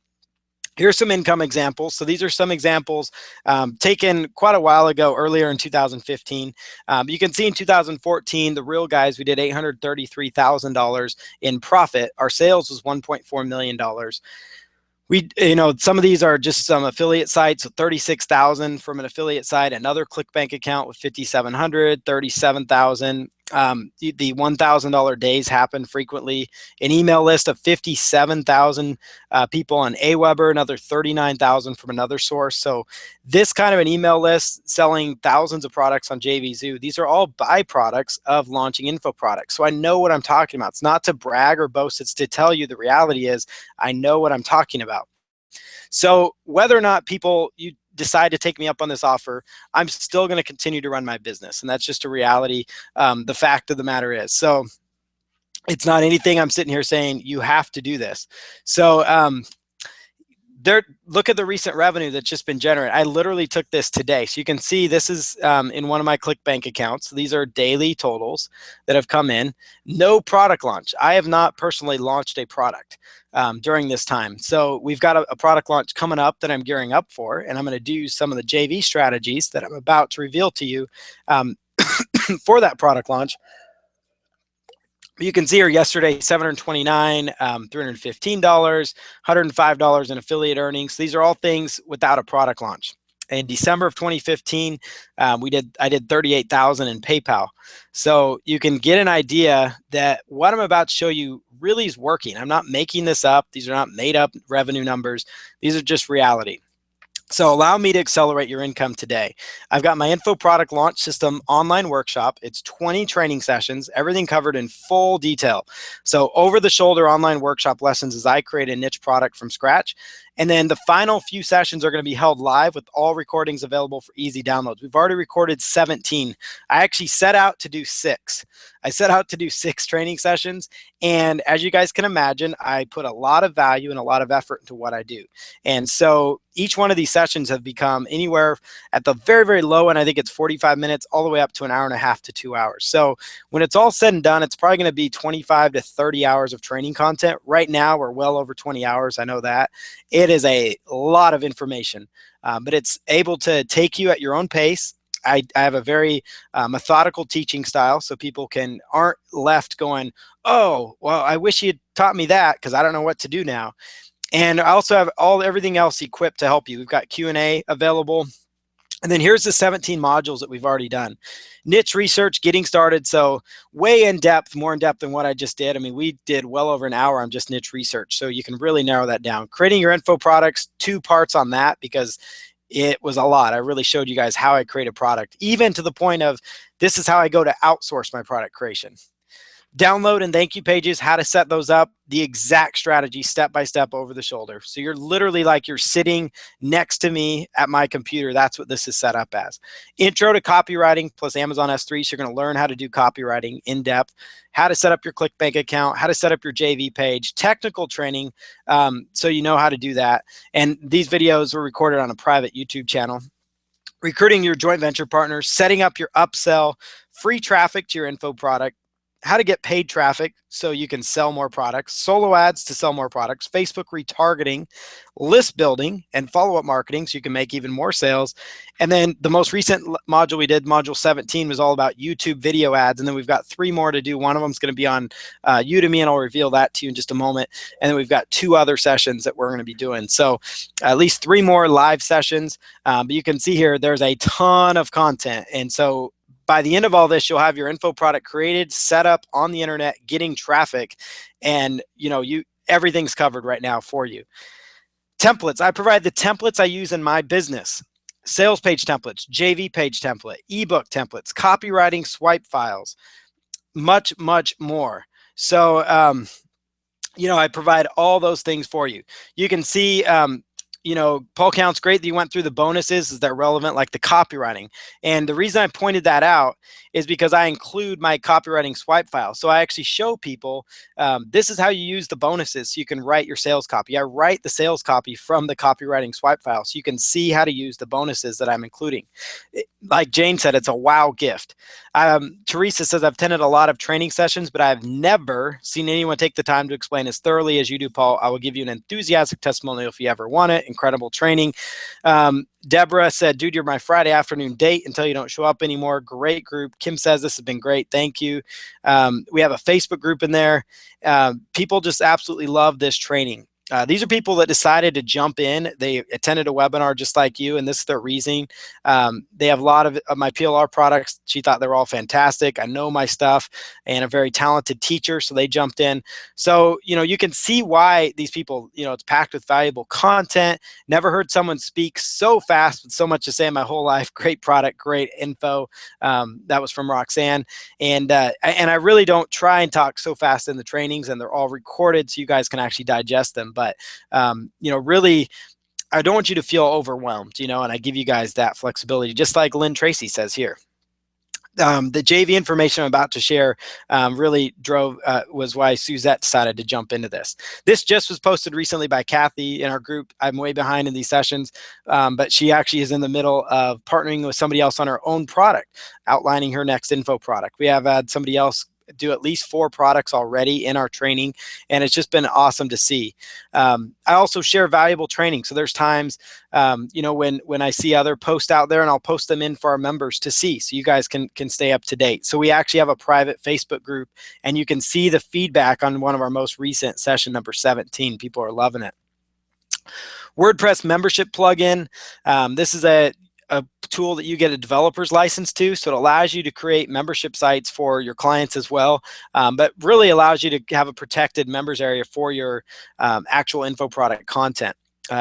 Here's some income examples. So these are some examples taken quite a while ago, earlier in 2015. You can see in 2014, the real guys, we did $833,000 in profit. Our sales was $1.4 million. Some of these are just some affiliate sites, so 36,000 from an affiliate site, another ClickBank account with 5,700, 37,000. The $1,000 days happen frequently. An email list of 57,000 people on Aweber, another 39,000 from another source. So this kind of an email list selling thousands of products on JVZoo, these are all byproducts of launching info products. So I know what I'm talking about. It's not to brag or boast. It's to tell you the reality is I know what I'm talking about. So whether or not you decide to take me up on this offer, I'm still going to continue to run my business. And that's just a reality. The fact of the matter is, so it's not anything I'm sitting here saying you have to do this. So Look at the recent revenue that's just been generated. I literally took this today. So you can see this is in one of my ClickBank accounts. These are daily totals that have come in. No product launch. I have not personally launched a product during this time. So we've got a product launch coming up that I'm gearing up for, and I'm going to do some of the JV strategies that I'm about to reveal to you for that product launch. You can see here yesterday, $729, $315, $105 in affiliate earnings. These are all things without a product launch. In December of 2015, I did 38,000 in PayPal. So you can get an idea that what I'm about to show you really is working. I'm not making this up. These are not made up revenue numbers. These are just reality. So allow me to accelerate your income today. I've got my info product launch system online workshop. It's 20 training sessions, everything covered in full detail. So over the shoulder online workshop lessons as I create a niche product from scratch. And then the final few sessions are going to be held live with all recordings available for easy downloads. We've already recorded 17. I actually set out to do 6. I set out to do 6 training sessions. And as you guys can imagine, I put a lot of value and a lot of effort into what I do. And so each one of these sessions have become anywhere at the very, very low end. I think it's 45 minutes all the way up to an hour and a half to 2 hours. So when it's all said and done, it's probably going to be 25 to 30 hours of training content. Right now, we're well over 20 hours. I know that. It is a lot of information, but it's able to take you at your own pace. I have a very methodical teaching style, so people aren't left going, oh, well, I wish you had taught me that because I don't know what to do now. And I also have everything else equipped to help you. We've got Q&A available. And then here's the 17 modules that we've already done. Niche research, getting started. So way in depth, more in depth than what I just did. I mean, we did well over an hour on just niche research. So you can really narrow that down. Creating your info products, 2 parts on that because it was a lot. I really showed you guys how I create a product, even to the point of this is how I go to outsource my product creation. Download and thank you pages, how to set those up, the exact strategy step by step over the shoulder. So you're literally like you're sitting next to me at my computer. That's what this is set up as. Intro to copywriting plus Amazon S3. So you're going to learn how to do copywriting in depth, how to set up your ClickBank account, how to set up your JV page, technical training, so you know how to do that. And these videos were recorded on a private YouTube channel. Recruiting your joint venture partners, setting up your upsell, free traffic to your info product, how to get paid traffic so you can sell more products, solo ads to sell more products, Facebook retargeting, list building, and follow-up marketing so you can make even more sales. And then the most recent module we did, module 17, was all about YouTube video ads. And then we've got 3 more to do. One of them is going to be on Udemy, and I'll reveal that to you in just a moment. And then we've got 2 other sessions that we're going to be doing. So at least 3 more live sessions. But you can see here, there's a ton of content. And so by the end of all this, you'll have your info product created, set up on the internet, getting traffic, and everything's covered right now for you. Templates. I provide the templates I use in my business. Sales page templates, JV page template, ebook templates, copywriting swipe files, much, much more. So, I provide all those things for you. You can see, Paul Count's great that you went through the bonuses as they're relevant, like the copywriting. And the reason I pointed that out is because I include my copywriting swipe file. So I actually show people, this is how you use the bonuses so you can write your sales copy. I write the sales copy from the copywriting swipe file so you can see how to use the bonuses that I'm including. Like Jane said, it's a wow gift. Teresa says, I've attended a lot of training sessions, but I've never seen anyone take the time to explain as thoroughly as you do, Paul. I will give you an enthusiastic testimonial if you ever want it. Incredible training. Deborah said, dude, you're my Friday afternoon date until you don't show up anymore. Great group. Kim says, this has been great. Thank you. We have a Facebook group in there. People just absolutely love this training. These are people that decided to jump in. They attended a webinar just like you, and this is their reasoning. They have a lot of my PLR products. She thought they were all fantastic. I know my stuff and a very talented teacher, so they jumped in. So, you can see why these people, it's packed with valuable content. Never heard someone speak so fast with so much to say in my whole life. Great product, great info. That was from Roxanne. And I really don't try and talk so fast in the trainings, and they're all recorded so you guys can actually digest them. But, really, I don't want you to feel overwhelmed, and I give you guys that flexibility, just like Lynn Tracy says here. The JV information I'm about to share really was why Suzette decided to jump into this. This just was posted recently by Kathy in our group. I'm way behind in these sessions, but she actually is in the middle of partnering with somebody else on her own product, outlining her next info product. We have had somebody else do at least 4 products already in our training, and it's just been awesome to see. I also share valuable training. So there's times, when I see other posts out there, and I'll post them in for our members to see, so you guys can stay up to date. So we actually have a private Facebook group, and you can see the feedback on one of our most recent session, number 17. People are loving it. WordPress membership plugin. This is a tool that you get a developer's license to, so it allows you to create membership sites for your clients as well, but really allows you to have a protected members area for your actual info product content.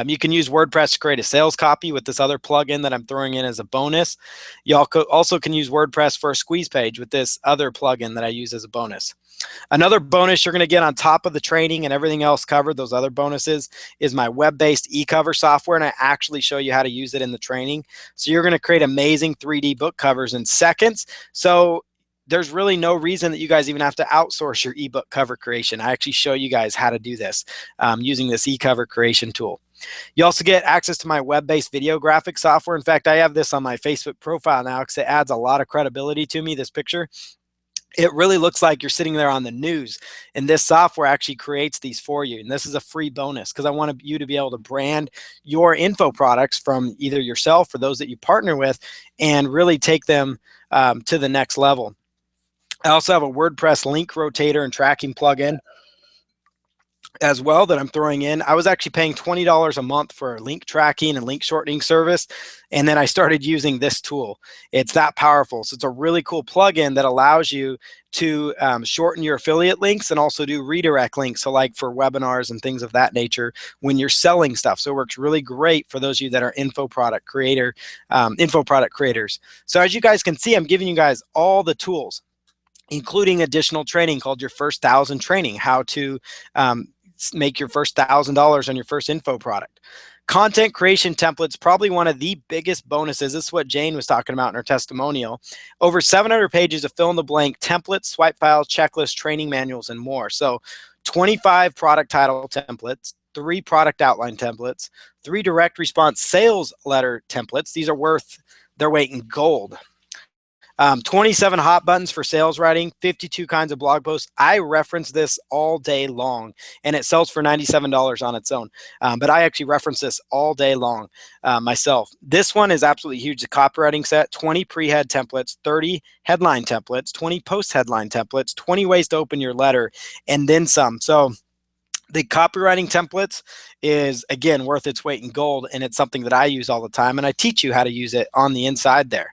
You can use WordPress to create a sales copy with this other plugin that I'm throwing in as a bonus. You also can use WordPress for a squeeze page with this other plugin that I use as a bonus. Another bonus you're going to get on top of the training and everything else covered, those other bonuses, is my web-based e-cover software, and I actually show you how to use it in the training. So you're going to create amazing 3D book covers in seconds. So there's really no reason that you guys even have to outsource your ebook cover creation. I actually show you guys how to do this using this e-cover creation tool. You also get access to my web-based video graphic software. In fact, I have this on my Facebook profile now because it adds a lot of credibility to me, this picture. It really looks like you're sitting there on the news, and this software actually creates these for you. And this is a free bonus because I want you to be able to brand your info products from either yourself or those that you partner with and really take them to the next level. I also have a WordPress link rotator and tracking plugin as well that I'm throwing in. I was actually paying $20 a month for link tracking and link shortening service, and then I started using this tool. It's that powerful. So it's a really cool plugin that allows you to shorten your affiliate links and also do redirect links. So like for webinars and things of that nature when you're selling stuff. So it works really great for those of you that are info product creators. So as you guys can see, I'm giving you guys all the tools, including additional training called your first 1,000 training, how to make your first $1,000 on your first info product. Content creation templates, probably one of the biggest bonuses. This is what Jane was talking about in her testimonial. Over 700 pages of fill-in-the-blank templates, swipe files, checklists, training manuals, and more. So 25 product title templates, 3 product outline templates, 3 direct response sales letter templates. These are worth their weight in gold. 27 hot buttons for sales writing, 52 kinds of blog posts. I reference this all day long, and it sells for $97 on its own. But I actually reference this all day long myself. This one is absolutely huge. The copywriting set, 20 pre-head templates, 30 headline templates, 20 post-headline templates, 20 ways to open your letter, and then some. So the copywriting templates is, again, worth its weight in gold, and it's something that I use all the time, and I teach you how to use it on the inside there.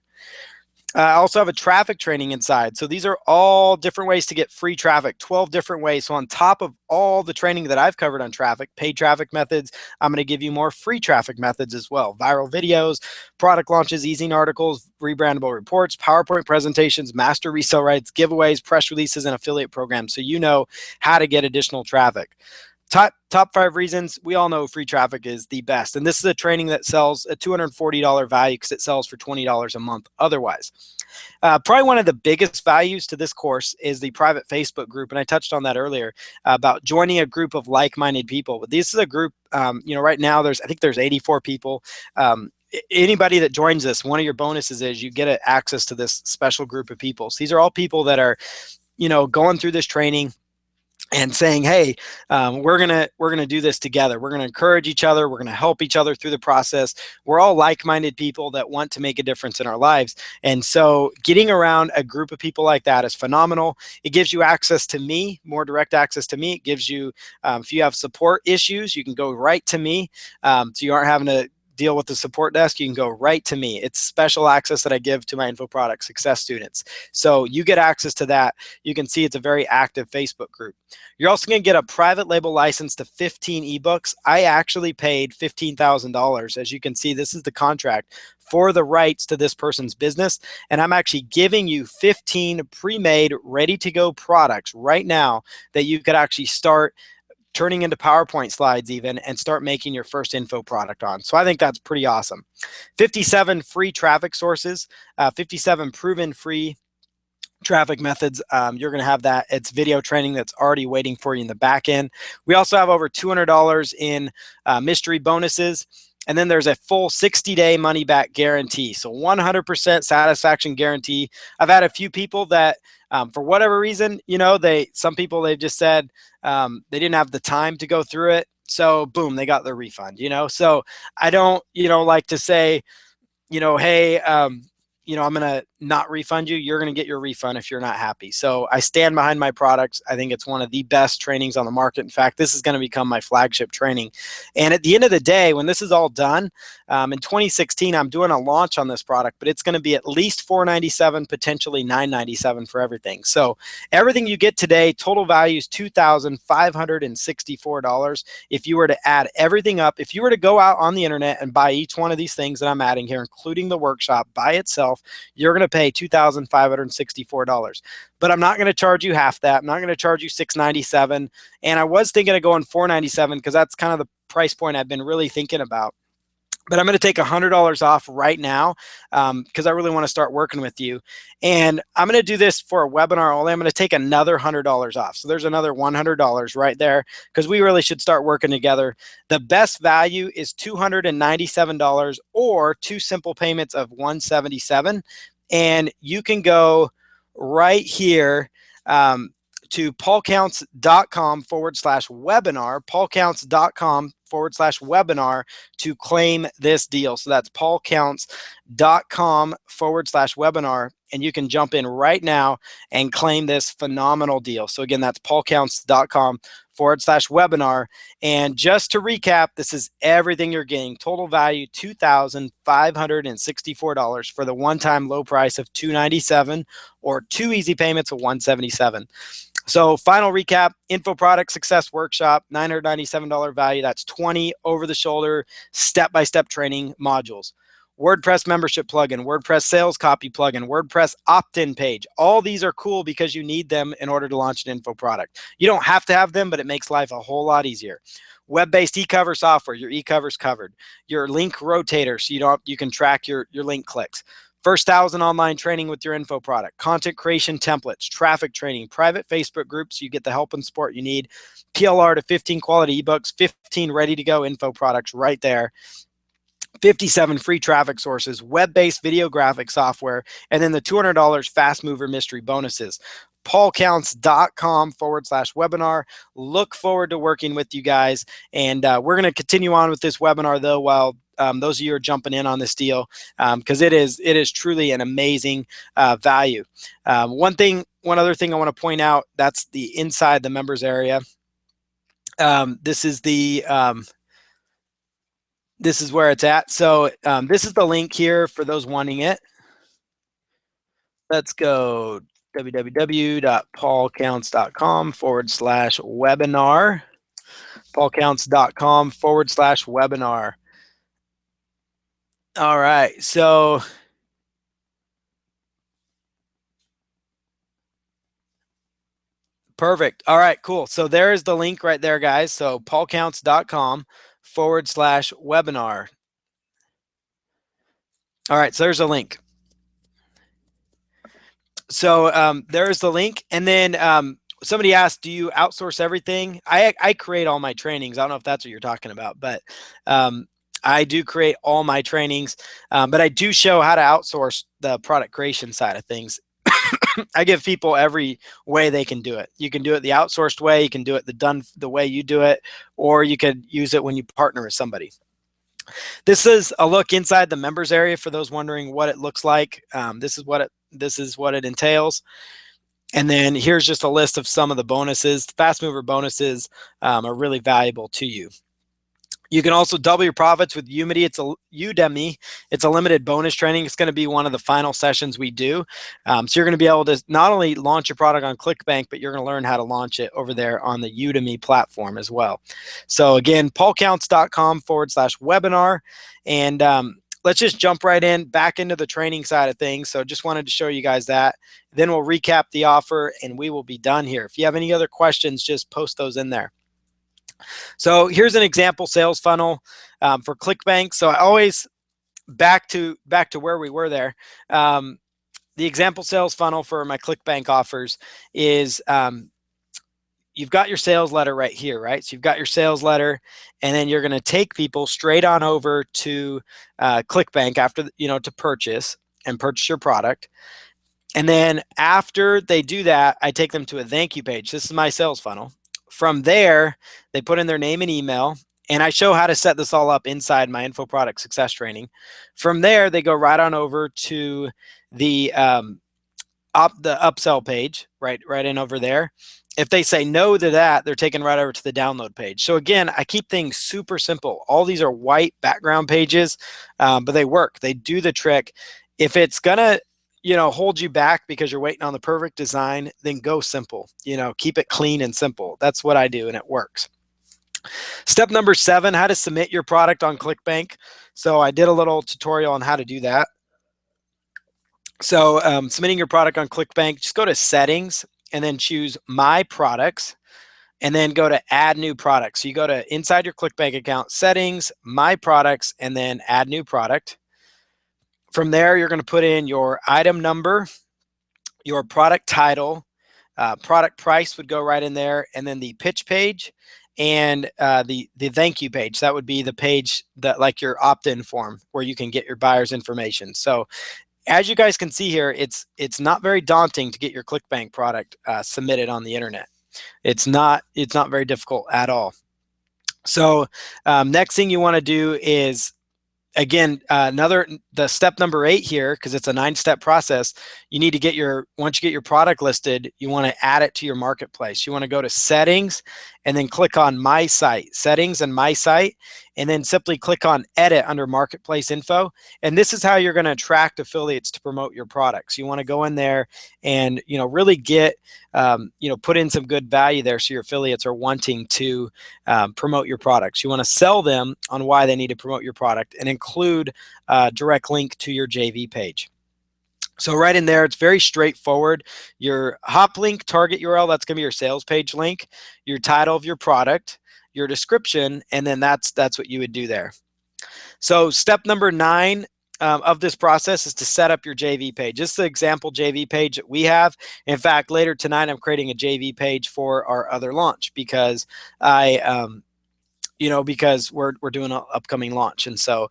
I also have a traffic training inside. So these are all different ways to get free traffic, 12 different ways. So on top of all the training that I've covered on traffic, paid traffic methods, I'm going to give you more free traffic methods as well. Viral videos, product launches, easing articles, rebrandable reports, PowerPoint presentations, master resale rights, giveaways, press releases, and affiliate programs. So you know how to get additional traffic. Top 5 reasons. We all know free traffic is the best. And this is a training that sells a $240 value because it sells for $20 a month otherwise. Probably one of the biggest values to this course is the private Facebook group. And I touched on that earlier about joining a group of like-minded people. But this is a group, right now I think there's 84 people. Anybody that joins this, one of your bonuses is you get access to this special group of people. So these are all people that are, going through this training and saying, hey, we're gonna do this together. We're gonna encourage each other. We're gonna help each other through the process. We're all like-minded people that want to make a difference in our lives. And so getting around a group of people like that is phenomenal. It gives you access to me, more direct access to me. It gives you, if you have support issues, you can go right to me. So you aren't having to deal with the support desk. You can go right to me. It's special access that I give to my info product success students. So you get access to that. You can see it's a very active Facebook group. You're also going to get a private label license to 15 ebooks. I actually paid $15,000. As you can see, this is the contract for the rights to this person's business. And I'm actually giving you 15 pre-made, ready-to-go products right now that you could actually start turning into PowerPoint slides even and start making your first info product on. So I think that's pretty awesome. 57 free traffic sources, 57 proven free traffic methods, you're going to have that. It's video training that's already waiting for you in the back end. We also have over $200 in mystery bonuses. And then there's a full 60-day money back guarantee. So 100% satisfaction guarantee. I've had a few people that for whatever reason, some people, they've just said they didn't have the time to go through it. So boom, they got their refund, So I don't, like to say, hey, I'm going to not refund you. You're going to get your refund if you're not happy. So I stand behind my products. I think it's one of the best trainings on the market. In fact, this is going to become my flagship training. And at the end of the day, when this is all done, in 2016, I'm doing a launch on this product, but it's going to be at least $497, potentially $997 for everything. So everything you get today, total value is $2,564. If you were to add everything up, if you were to go out on the internet and buy each one of these things that I'm adding here, including the workshop by itself, you're going to pay $2,564. But I'm not going to charge you half that. I'm not going to charge you $697. And I was thinking of going $497 because that's kind of the price point I've been really thinking about. But I'm going to take $100 off right now because I really want to start working with you. And I'm going to do this for a webinar only. I'm going to take another $100 off. So there's another $100 right there because we really should start working together. The best value is $297 or 2 simple payments of $177. And you can go right here to paulcounts.com/webinar, paulcounts.com/webinar to claim this deal. So that's paulcounts.com/webinar. And you can jump in right now and claim this phenomenal deal. So again, that's paulcounts.com/webinar. And just to recap, this is everything you're getting. Total value, $2,564 for the one-time low price of $297 or 2 easy payments of $177. So final recap, info product success workshop, $997 value. That's 20 over-the-shoulder, step-by-step training modules. WordPress membership plugin, WordPress sales copy plugin, WordPress opt-in page. All these are cool because you need them in order to launch an info product. You don't have to have them, but it makes life a whole lot easier. Web-based e-cover software, your e-cover's covered. Your link rotator, so you can track your link clicks. First 1,000 online training with your info product, content creation templates, traffic training, private Facebook groups, so you get the help and support you need, PLR to 15 quality ebooks, 15 ready to go info products right there, 57 free traffic sources, web-based video graphic software, and then the $200 fast mover mystery bonuses. paulcounts.com/webinar. Look forward to working with you guys. And we're going to continue on with this webinar though, while those of you are jumping in on this deal, because it is truly an amazing value. One other thing I want to point out, that's the inside the members area. This is where it's at. So this is the link here for those wanting it. Let's go www.paulcounts.com/webinar. paulcounts.com/webinar. All right, so perfect. All right, cool. So there's the link right there, guys. So paulcounts.com/webinar. All right, so there's a link. So there's the link. And then somebody asked, do you outsource everything? I create all my trainings. I don't know if that's what you're talking about, but I do create all my trainings, but I do show how to outsource the product creation side of things. I give people every way they can do it. You can do it the outsourced way, you can do it the way you do it, or you could use it when you partner with somebody. This is a look inside the members area for those wondering what it looks like. This is what it entails. And then here's just a list of some of the bonuses. Fast mover bonuses are really valuable to you. You can also double your profits with Udemy. It's a limited bonus training. It's going to be one of the final sessions we do. So you're going to be able to not only launch your product on ClickBank, but you're going to learn how to launch it over there on the Udemy platform as well. So again, paulcounts.com/webinar. And let's just jump right back into the training side of things. So just wanted to show you guys that. Then we'll recap the offer and we will be done here. If you have any other questions, just post those in there. So here's an example sales funnel for ClickBank. So I always back to where we were there. the example sales funnel for my ClickBank offers is you've got your sales letter right here, right? So you've got your sales letter, and then you're going to take people straight on over to ClickBank after, to purchase your product. And then after they do that, I take them to a thank you page. This is my sales funnel. From there, they put in their name and email, and I show how to set this all up inside my info product success training. From there, they go right on over to the upsell page, right in over there. If they say no to that, they're taken right over to the download page. So again, I keep things super simple. All these are white background pages, but they work. They do the trick. If it's gonna, hold you back because you're waiting on the perfect design, then go simple. Keep it clean and simple. That's what I do, and it works. Step number 7, how to submit your product on ClickBank. So I did a little tutorial on how to do that. So submitting your product on ClickBank, just go to settings and then choose my products, and then go to add new products. So you go to inside your ClickBank account, settings, my products, and then add new product. From there, you're going to put in your item number, your product title, product price would go right in there, and then the pitch page and the thank you page. That would be the page that, like, your opt-in form where you can get your buyer's information. So as you guys can see here, it's not very daunting to get your ClickBank product submitted on the internet. It's not very difficult at all. So next thing you want to do is, again, the step number 8 here, because it's a 9-step process. You need to once you get your product listed, you want to add it to your marketplace. You want to go to settings and then click on my site, settings and my site, and then simply click on edit under marketplace info. And this is how you're going to attract affiliates to promote your products. You want to go in there and, really get, put in some good value there so your affiliates are wanting to promote your products. You want to sell them on why they need to promote your product and include a direct link to your JV page. So right in there, it's very straightforward. Your hop link target URL, that's going to be your sales page link, your title of your product, your description, and then that's what you would do there. So step number 9 of this process is to set up your JV page. This is the example JV page that we have. In fact, later tonight, I'm creating a JV page for our other launch because because we're doing an upcoming launch. And so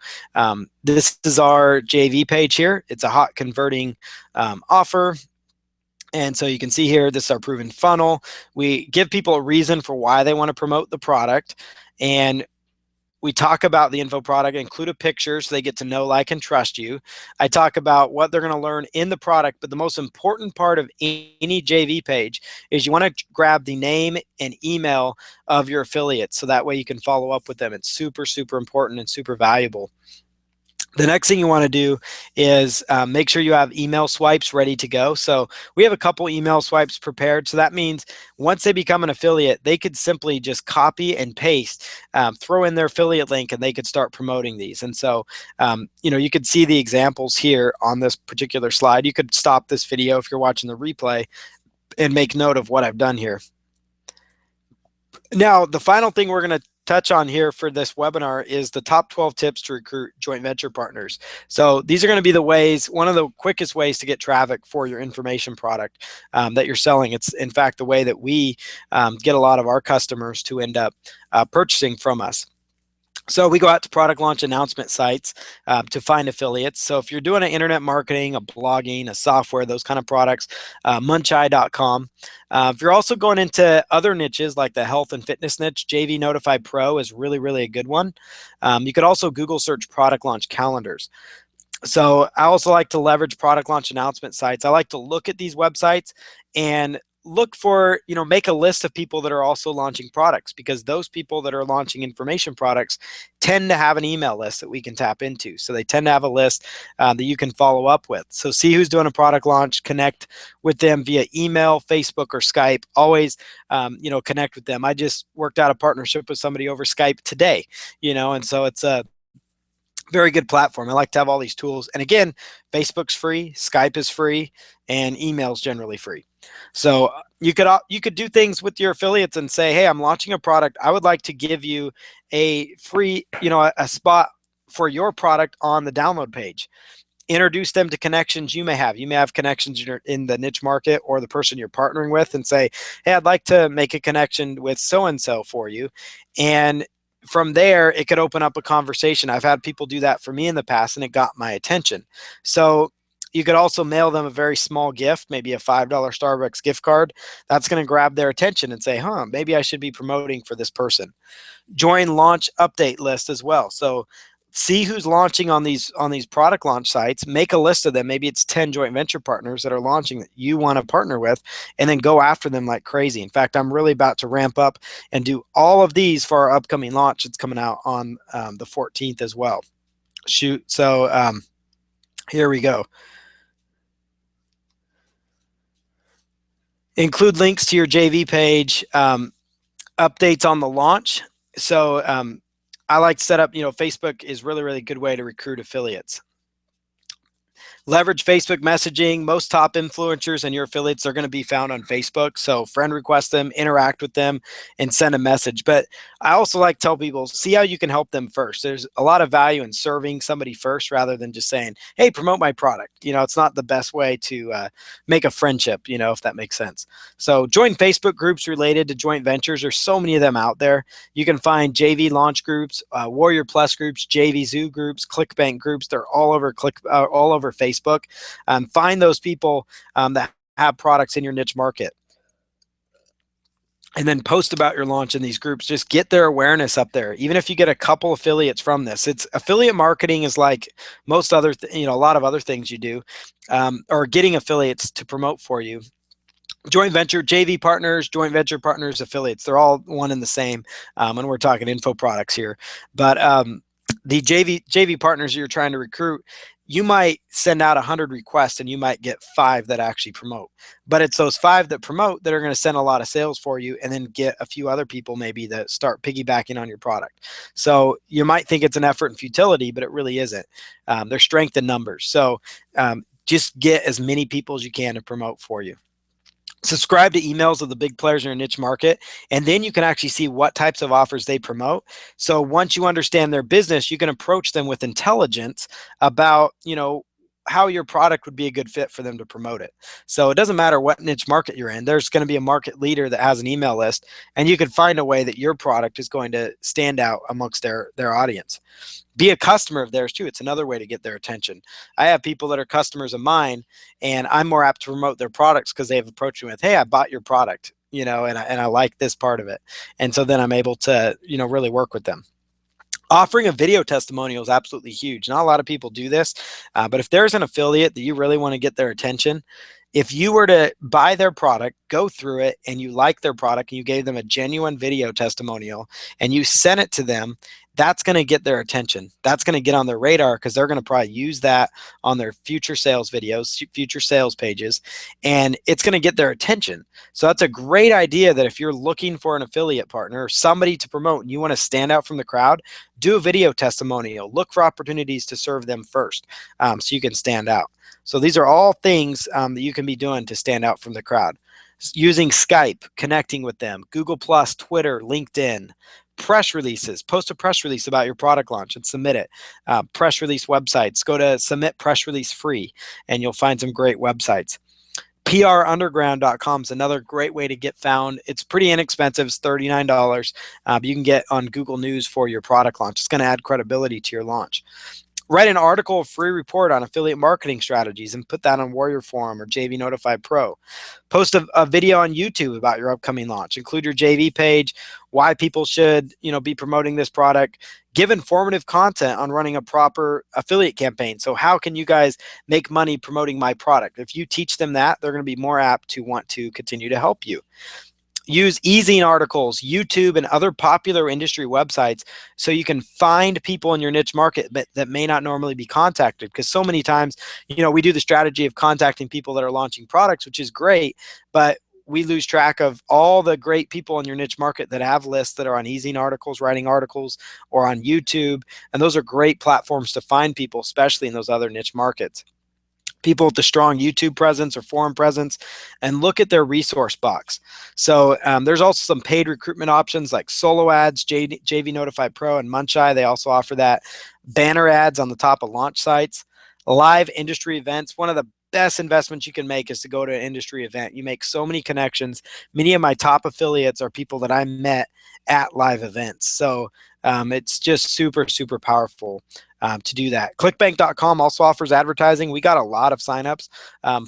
this is our JV page here. It's a hot converting offer. And so you can see here, this is our proven funnel. We give people a reason for why they want to promote the product. And we talk about the info product, include a picture so they get to know, like, and trust you. I talk about what they're going to learn in the product, but the most important part of any JV page is you want to grab the name and email of your affiliates so that way you can follow up with them. It's super, super important and super valuable. The next thing you want to do is make sure you have email swipes ready to go. So we have a couple email swipes prepared. So that means once they become an affiliate, they could simply just copy and paste, throw in their affiliate link, and they could start promoting these. And so, you could see the examples here on this particular slide. You could stop this video if you're watching the replay and make note of what I've done here. Now, the final thing we're going to touch on here for this webinar is the top 12 tips to recruit joint venture partners. So these are going to be the ways, one of the quickest ways to get traffic for your information product that you're selling. It's, in fact, the way that we get a lot of our customers to end up purchasing from us. So we go out to product launch announcement sites to find affiliates. So if you're doing an internet marketing, a blogging, a software, those kind of products, muncheye.com. If you're also going into other niches like the health and fitness niche, JV Notify Pro is really, really a good one. You could also Google search product launch calendars. So I also like to leverage product launch announcement sites. I like to look at these websites and look for, make a list of people that are also launching products, because those people that are launching information products tend to have an email list that we can tap into. So they tend to have a list that you can follow up with. So see who's doing a product launch, connect with them via email, Facebook, or Skype. Always, connect with them. I just worked out a partnership with somebody over Skype today, and so it's a very good platform. I like to have all these tools. And again, Facebook's free, Skype is free, and email's generally free. So you could do things with your affiliates and say, hey, I'm launching a product. I would like to give you a free, a spot for your product on the download page. Introduce them to connections you may have. You may have connections in the niche market or the person you're partnering with, and say, hey, I'd like to make a connection with so-and-so for you. And from there, it could open up a conversation. I've had people do that for me in the past, and it got my attention. So you could also mail them a very small gift, maybe a $5 Starbucks gift card. That's going to grab their attention and say, huh, maybe I should be promoting for this person. Join launch update list as well. So see who's launching on these product launch sites, make a list of them. Maybe it's 10 joint venture partners that are launching that you want to partner with, and then go after them like crazy. In fact, I'm really about to ramp up and do all of these for our upcoming launch. It's coming out on the 14th as well. Shoot. So here we go. Include links to your JV page, updates on the launch. So I like to set up, Facebook is really, really good way to recruit affiliates. Leverage Facebook messaging. Most top influencers and your affiliates are going to be found on Facebook. So friend request them, interact with them, and send a message. But I also like to tell people, see how you can help them first. There's a lot of value in serving somebody first rather than just saying, hey, promote my product. It's not the best way to make a friendship, if that makes sense. So join Facebook groups related to joint ventures. There's so many of them out there. You can find JV launch groups, Warrior Plus groups, JV Zoo groups, ClickBank groups. They're all over Facebook. Find those people that have products in your niche market, and then post about your launch in these groups. Just get their awareness up there. Even if you get a couple affiliates from this, it's affiliate marketing is like most other, a lot of other things you do, or getting affiliates to promote for you. Joint venture, JV partners, joint venture partners, affiliates, they're all one and the same. And we're talking info products here, but the JV partners you're trying to recruit, you might send out 100 requests and you might get 5 that actually promote. But it's those 5 that promote that are going to send a lot of sales for you, and then get a few other people maybe that start piggybacking on your product. So you might think it's an effort and futility, but it really isn't. There's strength in numbers. So just get as many people as you can to promote for you. Subscribe to emails of the big players in your niche market, and then you can actually see what types of offers they promote. So once you understand their business, you can approach them with intelligence about, how your product would be a good fit for them to promote it. So it doesn't matter what niche market you're in. There's going to be a market leader that has an email list, and you can find a way that your product is going to stand out amongst their audience. Be a customer of theirs too. It's another way to get their attention. I have people that are customers of mine, and I'm more apt to promote their products because they have approached me with, hey, I bought your product, and I like this part of it. And so then I'm able to, really work with them. Offering a video testimonial is absolutely huge. Not a lot of people do this, but if there's an affiliate that you really want to get their attention, if you were to buy their product, go through it, and you like their product, and you gave them a genuine video testimonial, and you sent it to them, that's going to get their attention. That's going to get on their radar because they're going to probably use that on their future sales videos, future sales pages, and it's going to get their attention. So that's a great idea that if you're looking for an affiliate partner or somebody to promote and you want to stand out from the crowd, do a video testimonial. Look for opportunities to serve them first so you can stand out. So these are all things that you can be doing to stand out from the crowd. Using Skype, connecting with them, Google+, Twitter, LinkedIn, press releases. Post a press release about your product launch and submit it. Press release websites. Go to Submit Press Release Free, and you'll find some great websites. PRunderground.com is another great way to get found. It's pretty inexpensive. It's $39. But you can get on Google News for your product launch. It's going to add credibility to your launch. Write an article or free report on affiliate marketing strategies and put that on Warrior Forum or JV Notify Pro. Post a video on YouTube about your upcoming launch. Include your JV page, why people should be promoting this product. Give informative content on running a proper affiliate campaign. So how can you guys make money promoting my product? If you teach them that, they're going to be more apt to want to continue to help you. Use e-zine articles, YouTube, and other popular industry websites so you can find people in your niche market that may not normally be contacted. Because so many times, we do the strategy of contacting people that are launching products, which is great, but we lose track of all the great people in your niche market that have lists that are on e-zine articles, writing articles, or on YouTube. And those are great platforms to find people, especially in those other niche markets. People with a strong YouTube presence or forum presence, and look at their resource box. So there's also some paid recruitment options like solo ads, JV Notify Pro, and Muncheye. They also offer that. Banner ads on the top of launch sites. live industry events. One of the best investments you can make is to go to an industry event. You make so many connections. Many of my top affiliates are people that I met at live events. So it's just super, super powerful to do that. ClickBank.com also offers advertising. We got a lot of signups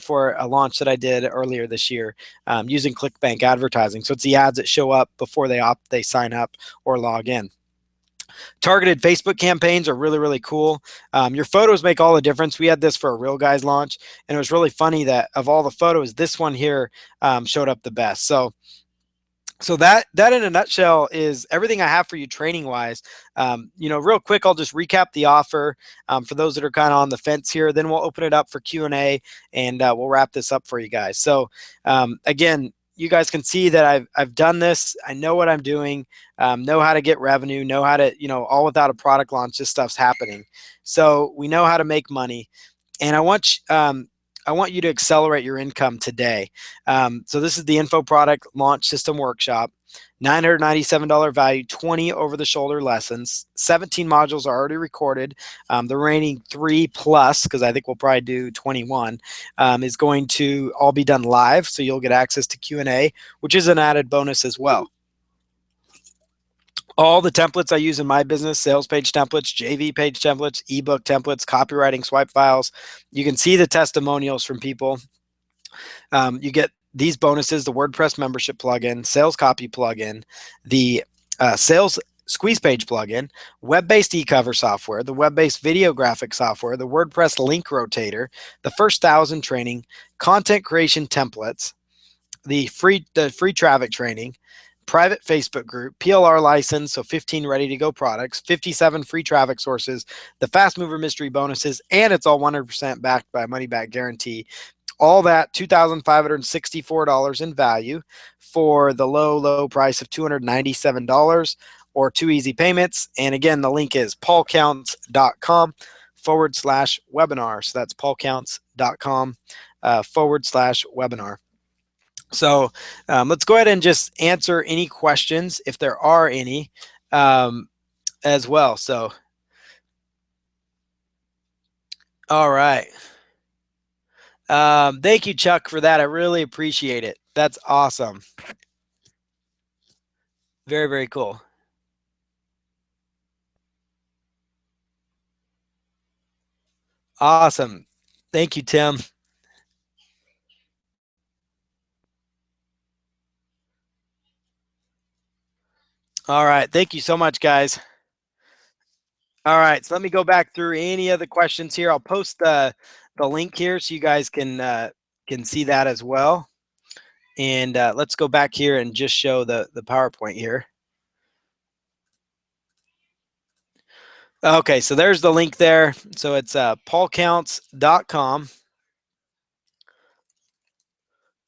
for a launch that I did earlier this year using ClickBank advertising. So it's the ads that show up before they sign up or log in. Targeted Facebook campaigns are really, really cool. Your photos make all the difference. We had this for a Real Guys launch, and it was really funny that of all the photos, this one here showed up the best. So that in a nutshell is everything I have for you training wise. Real quick, I'll just recap the offer for those that are kind of on the fence here. Then we'll open it up for Q&A, and we'll wrap this up for you guys. So again, you guys can see that I've done this. I know what I'm doing, know how to get revenue, know how to, all without a product launch, this stuff's happening. So we know how to make money. And I want you to accelerate your income today. So this is the Info Product Launch System Workshop. $997 value, 20 over-the-shoulder lessons. 17 modules are already recorded. The remaining 3 plus, because I think we'll probably do 21, is going to all be done live. So you'll get access to Q&A, which is an added bonus as well. All the templates I use in my business, sales page templates, JV page templates, ebook templates, copywriting swipe files. You can see the testimonials from people. You get these bonuses: the WordPress membership plugin, sales copy plugin, the sales squeeze page plugin, web-based e-cover software, the web-based video graphic software, the WordPress link rotator, the first 1,000 training, content creation templates, the free traffic training, private Facebook group, PLR license, so 15 ready to go products, 57 free traffic sources, the fast mover mystery bonuses, and it's all 100% backed by a money back guarantee. All that $2,564 in value for the low price of $297 or 2 easy payments. And again, the link is paulcounts.com/webinar. So that's paulcounts.com /webinar. So let's go ahead and just answer any questions if there are any as well. So, all right. Thank you, Chuck, for that. I really appreciate it. That's awesome. Very, very cool. Awesome. Thank you, Tim. All right. Thank you so much, guys. All right. So let me go back through any of the questions here. I'll post the link here so you guys can see that as well. And let's go back here and just show the PowerPoint here. Okay, so there's the link there. So it's paulcounts.com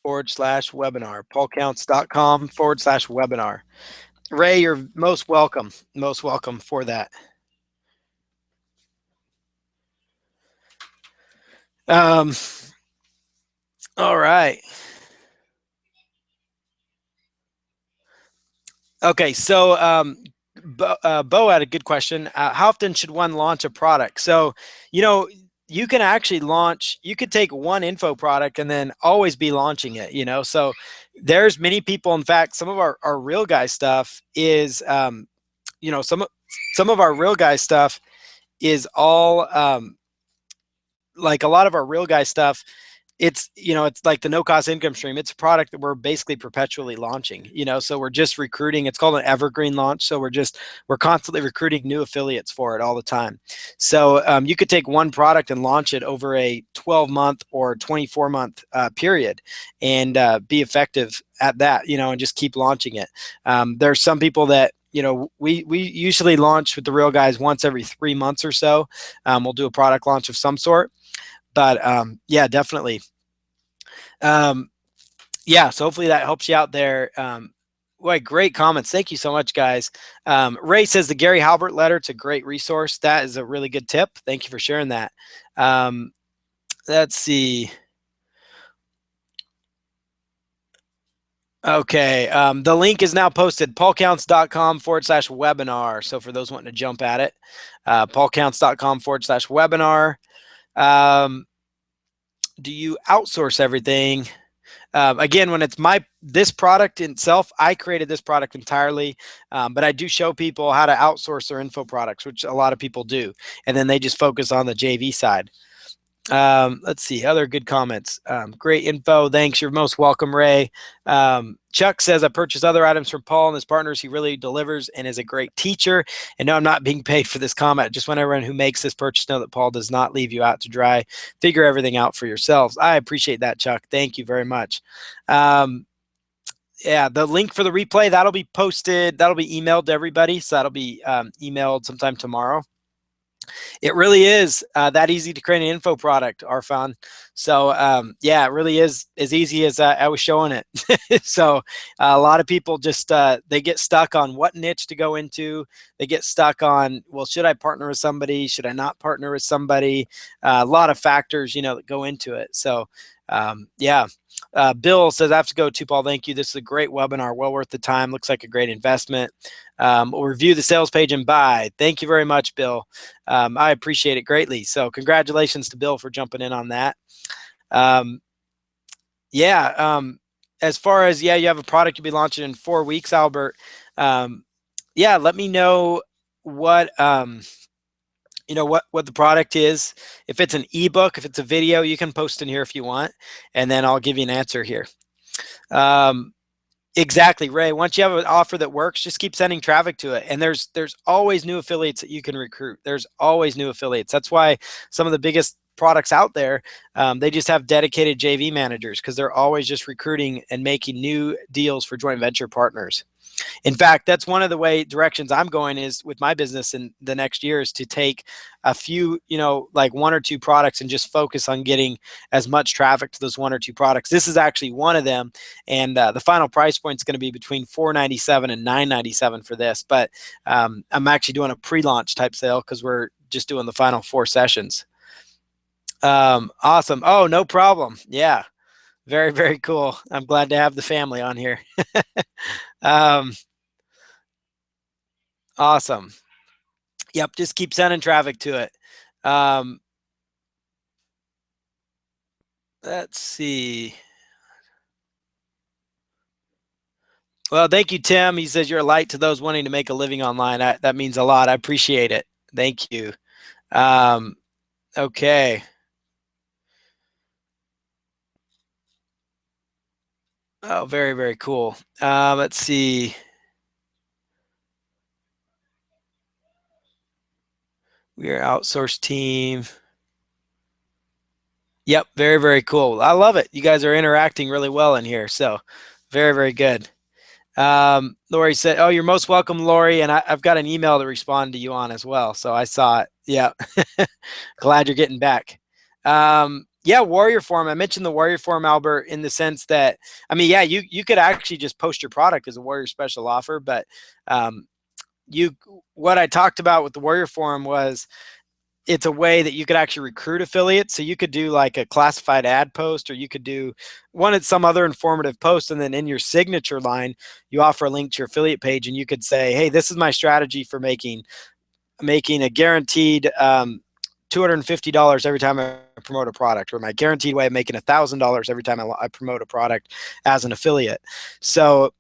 /webinar. paulcounts.com /webinar. Ray, you're most welcome for that. All right. Okay, so Bo had a good question. How often should one launch a product? So, you can actually you could take one info product and then always be launching it, So there's many people, in fact, some of our Real Guy stuff is, some of our Real Guy stuff is all, like a lot of our Real Guy stuff, it's like the no-cost income stream. It's a product that we're basically perpetually launching, so we're just recruiting. It's called an evergreen launch. So we're constantly recruiting new affiliates for it all the time. So you could take one product and launch it over a 12-month or 24-month period and be effective at that, and just keep launching it. There's some people that, we usually launch with the Real Guys once every 3 months or so. We'll do a product launch of some sort. But yeah, definitely. Yeah, so hopefully that helps you out there. Great comments. Thank you so much, guys. Ray says the Gary Halbert letter, it's a great resource. That is a really good tip. Thank you for sharing that. Let's see. Okay, the link is now posted, paulcounts.com /webinar. So for those wanting to jump at it, paulcounts.com /webinar. Do you outsource everything? Again, when it's this product itself, I created this product entirely, but I do show people how to outsource their info products, which a lot of people do, and then they just focus on the JV side. Let's see, other good comments. Great info. Thanks. You're most welcome, Ray. Chuck says, I purchased other items from Paul and his partners. He really delivers and is a great teacher. And no, I'm not being paid for this comment. Just want everyone who makes this purchase know that Paul does not leave you out to dry. Figure everything out for yourselves. I appreciate that, Chuck. Thank you very much. Yeah, the link for the replay, that'll be posted. That'll be emailed to everybody. So that'll be emailed sometime tomorrow. It really is that easy to create an info product, Arfan. So yeah, it really is as easy as I was showing it. So a lot of people just they get stuck on what niche to go into. They get stuck on, well, should I partner with somebody? Should I not partner with somebody? A lot of factors, that go into it. So yeah. Bill says, I have to go too, Paul. Thank you. This is a great webinar. Well worth the time. Looks like a great investment. We'll review the sales page and buy. Thank you very much, Bill. I appreciate it greatly. So congratulations to Bill for jumping in on that. Yeah. As far as, you have a product you'll be launching in 4 weeks, Albert. Yeah, let me know what, what the product is. If it's an ebook, if it's a video, you can post in here if you want, and then I'll give you an answer here. Exactly, Ray. Once you have an offer that works, just keep sending traffic to it. And there's always new affiliates that you can recruit. There's always new affiliates. That's why some of the biggest products out there, they just have dedicated JV managers, because they're always just recruiting and making new deals for joint venture partners. In fact, that's one of the directions I'm going is with my business in the next year is to take a few, like 1 or 2 products and just focus on getting as much traffic to those 1 or 2 products. This is actually one of them. And the final price point is going to be between $497 and $997 for this. But I'm actually doing a pre-launch type sale because we're just doing the final 4 sessions. Awesome. Oh, no problem. Yeah. Very, very cool. I'm glad to have the family on here. Awesome. Yep, just keep sending traffic to it. Let's see. Well, thank you, Tim. He says you're a light to those wanting to make a living online. That means a lot. I appreciate it. Thank you. Okay. Oh, very, very cool. Let's see. We are outsourced team. Yep, very, very cool. I love it. You guys are interacting really well in here. So very, very good. Lori said, oh, you're most welcome, Lori. And I've got an email to respond to you on as well. So I saw it. Yeah. Glad you're getting back. Yeah, Warrior Forum. I mentioned the Warrior Forum, Albert, in the sense that, I mean, yeah, you could actually just post your product as a Warrior special offer, but what I talked about with the Warrior Forum was it's a way that you could actually recruit affiliates. So you could do like a classified ad post, or you could do some other informative post, and then in your signature line, you offer a link to your affiliate page, and you could say, hey, this is my strategy for making a guaranteed $250 every time I promote a product, or my guaranteed way of making $1,000 every time I promote a product as an affiliate. So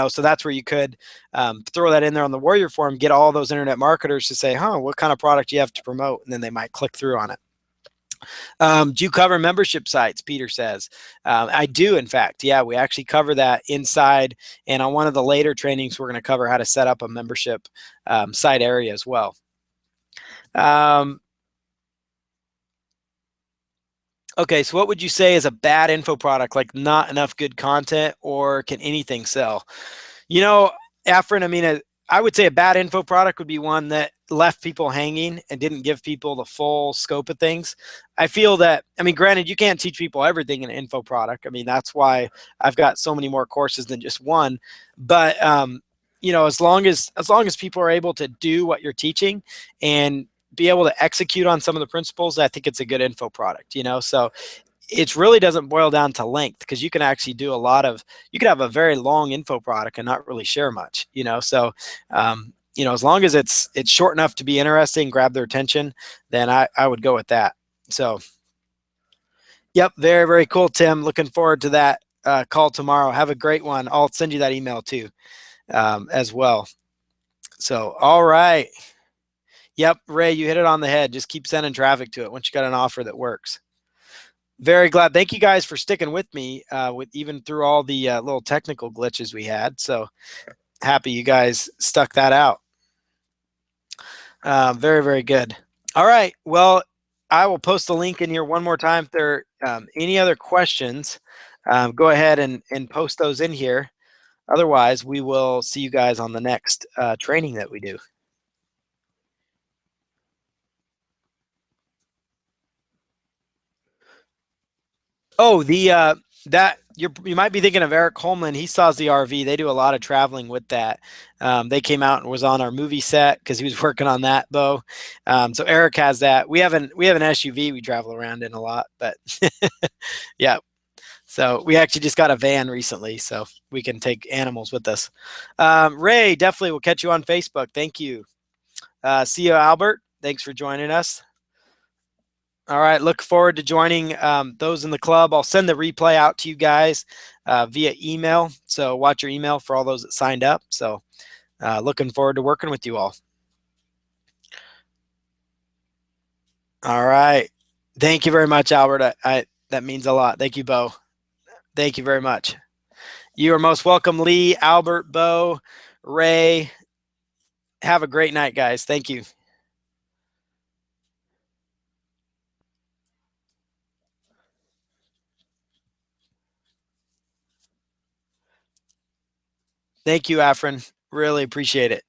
so that's where you could throw that in there on the Warrior Forum, get all those internet marketers to say, what kind of product do you have to promote? And then they might click through on it. Do you cover membership sites? Peter says. I do, in fact. Yeah, we actually cover that inside. And on one of the later trainings, we're going to cover how to set up a membership site area as well. Okay, so what would you say is a bad info product, like not enough good content, or can anything sell? Afrin, I mean, I would say a bad info product would be one that left people hanging and didn't give people the full scope of things. I feel that, I mean, granted, you can't teach people everything in an info product. I mean, that's why I've got so many more courses than just one. But, as long as people are able to do what you're teaching and be able to execute on some of the principles, I think it's a good info product, so it really doesn't boil down to length, because you can actually do you could have a very long info product and not really share much, so as long as it's short enough to be interesting, grab their attention, then I would go with that. So, yep, very, very cool, Tim. Looking forward to that call tomorrow. Have a great one. I'll send you that email too as well. So, all right. Yep, Ray, you hit it on the head. Just keep sending traffic to it once you got an offer that works. Very glad. Thank you guys for sticking with me with even through all the little technical glitches we had. So happy you guys stuck that out. Very, very good. All right. Well, I will post the link in here one more time. If there are any other questions, go ahead and post those in here. Otherwise, we will see you guys on the next training that we do. Oh, the that you might be thinking of Eric Holman. He saws the RV. They do a lot of traveling with that. They came out and was on our movie set because he was working on that, Bo. So Eric has that. We have an SUV we travel around in a lot, but yeah. So we actually just got a van recently, so we can take animals with us. Ray, definitely will catch you on Facebook. Thank you. See you, Albert. Thanks for joining us. All right, look forward to joining those in the club. I'll send the replay out to you guys via email. So watch your email for all those that signed up. So looking forward to working with you all. All right. Thank you very much, Albert. That means a lot. Thank you, Bo. Thank you very much. You are most welcome, Lee, Albert, Bo, Ray. Have a great night, guys. Thank you. Thank you, Afrin. Really appreciate it.